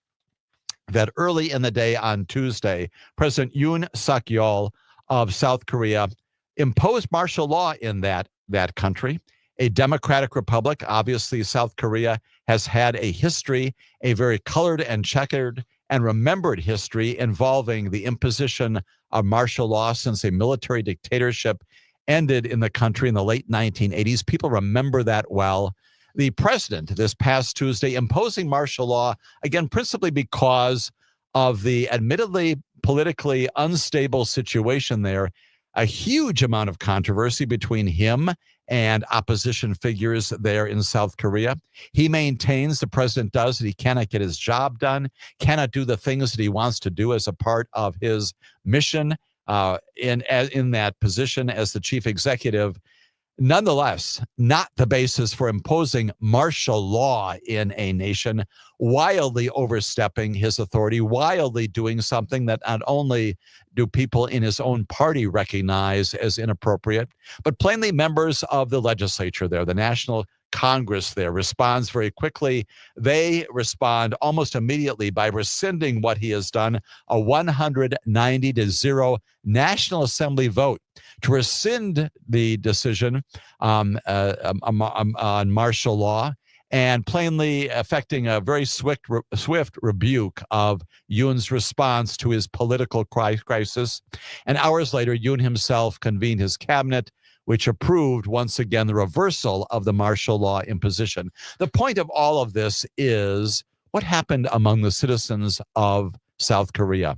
that early in the day on Tuesday, President Yoon Suk-yeol of South Korea imposed martial law in that country. A democratic republic. Obviously, South Korea has had a history, a very colored and checkered and remembered history involving the imposition of martial law since a military dictatorship ended in the country in the late 1980s. People remember that well. The president this past Tuesday imposing martial law, again, principally because of the admittedly politically unstable situation there, a huge amount of controversy between him and opposition figures there in South Korea. He maintains, the president does, that he cannot get his job done, cannot do the things that he wants to do as a part of his mission in that position as the chief executive. Nonetheless, not the basis for imposing martial law in a nation, wildly overstepping his authority, wildly doing something that not only do people in his own party recognize as inappropriate, but plainly members of the legislature there, the National Congress there, responds very quickly. They respond almost immediately by rescinding what he has done, a 190-0 National Assembly vote to rescind the decision on martial law, and plainly affecting a very swift rebuke of Yoon's response to his political crisis. And hours later, Yoon himself convened his cabinet, which approved once again the reversal of the martial law imposition. The point of all of this is what happened among the citizens of South Korea.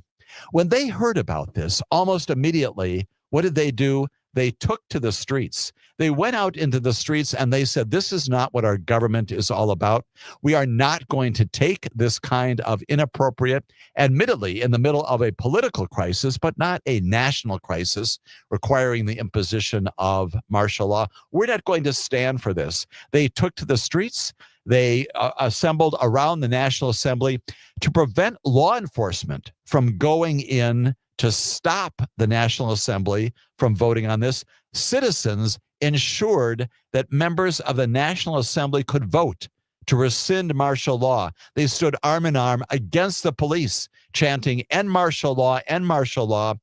When they heard about this, almost immediately, what did they do? They took to the streets. They went out into the streets and they said, this is not what our government is all about. We are not going to take this kind of inappropriate, admittedly in the middle of a political crisis, but not a national crisis requiring the imposition of martial law. We're not going to stand for this. They took to the streets. They assembled around the National Assembly to prevent law enforcement from going in to stop the National Assembly from voting on this. Citizens ensured that members of the National Assembly could vote to rescind martial law. They stood arm in arm against the police, chanting, "End martial law, end martial law."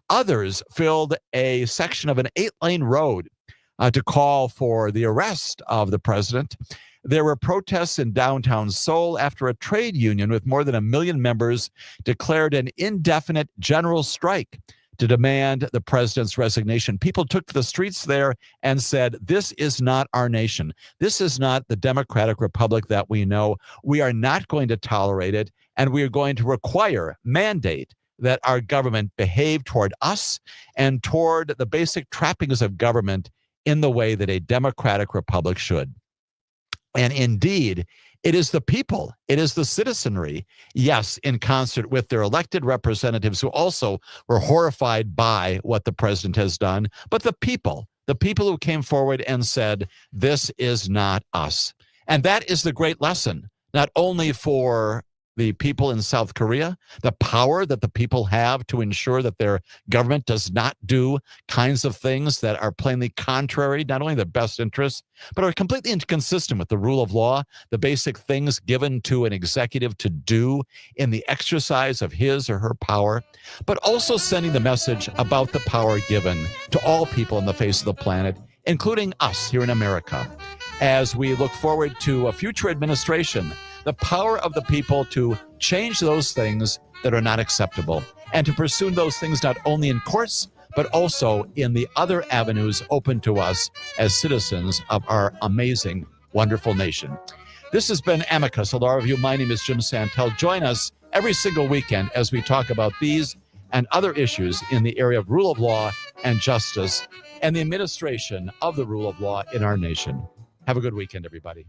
Others filled a section of an 8-lane road to call for the arrest of the president. There were protests in downtown Seoul after a trade union with more than 1 million members declared an indefinite general strike to demand the president's resignation. People took to the streets there and said, this is not our nation. This is not the democratic republic that we know. We are not going to tolerate it, and we are going to mandate that our government behave toward us and toward the basic trappings of government in the way that a democratic republic should. And indeed, it is the people, it is the citizenry, yes, in concert with their elected representatives who also were horrified by what the president has done, but the people who came forward and said, this is not us. And that is the great lesson, not only for the people in South Korea, the power that the people have to ensure that their government does not do kinds of things that are plainly contrary, not only their best interests, but are completely inconsistent with the rule of law, the basic things given to an executive to do in the exercise of his or her power, but also sending the message about the power given to all people on the face of the planet, including us here in America, as we look forward to a future administration. The power of the people to change those things that are not acceptable and to pursue those things not only in courts, but also in the other avenues open to us as citizens of our amazing, wonderful nation. This has been Amicus, a law review. My name is Jim Santelle. Join us every single weekend as we talk about these and other issues in the area of rule of law and justice and the administration of the rule of law in our nation. Have a good weekend, everybody.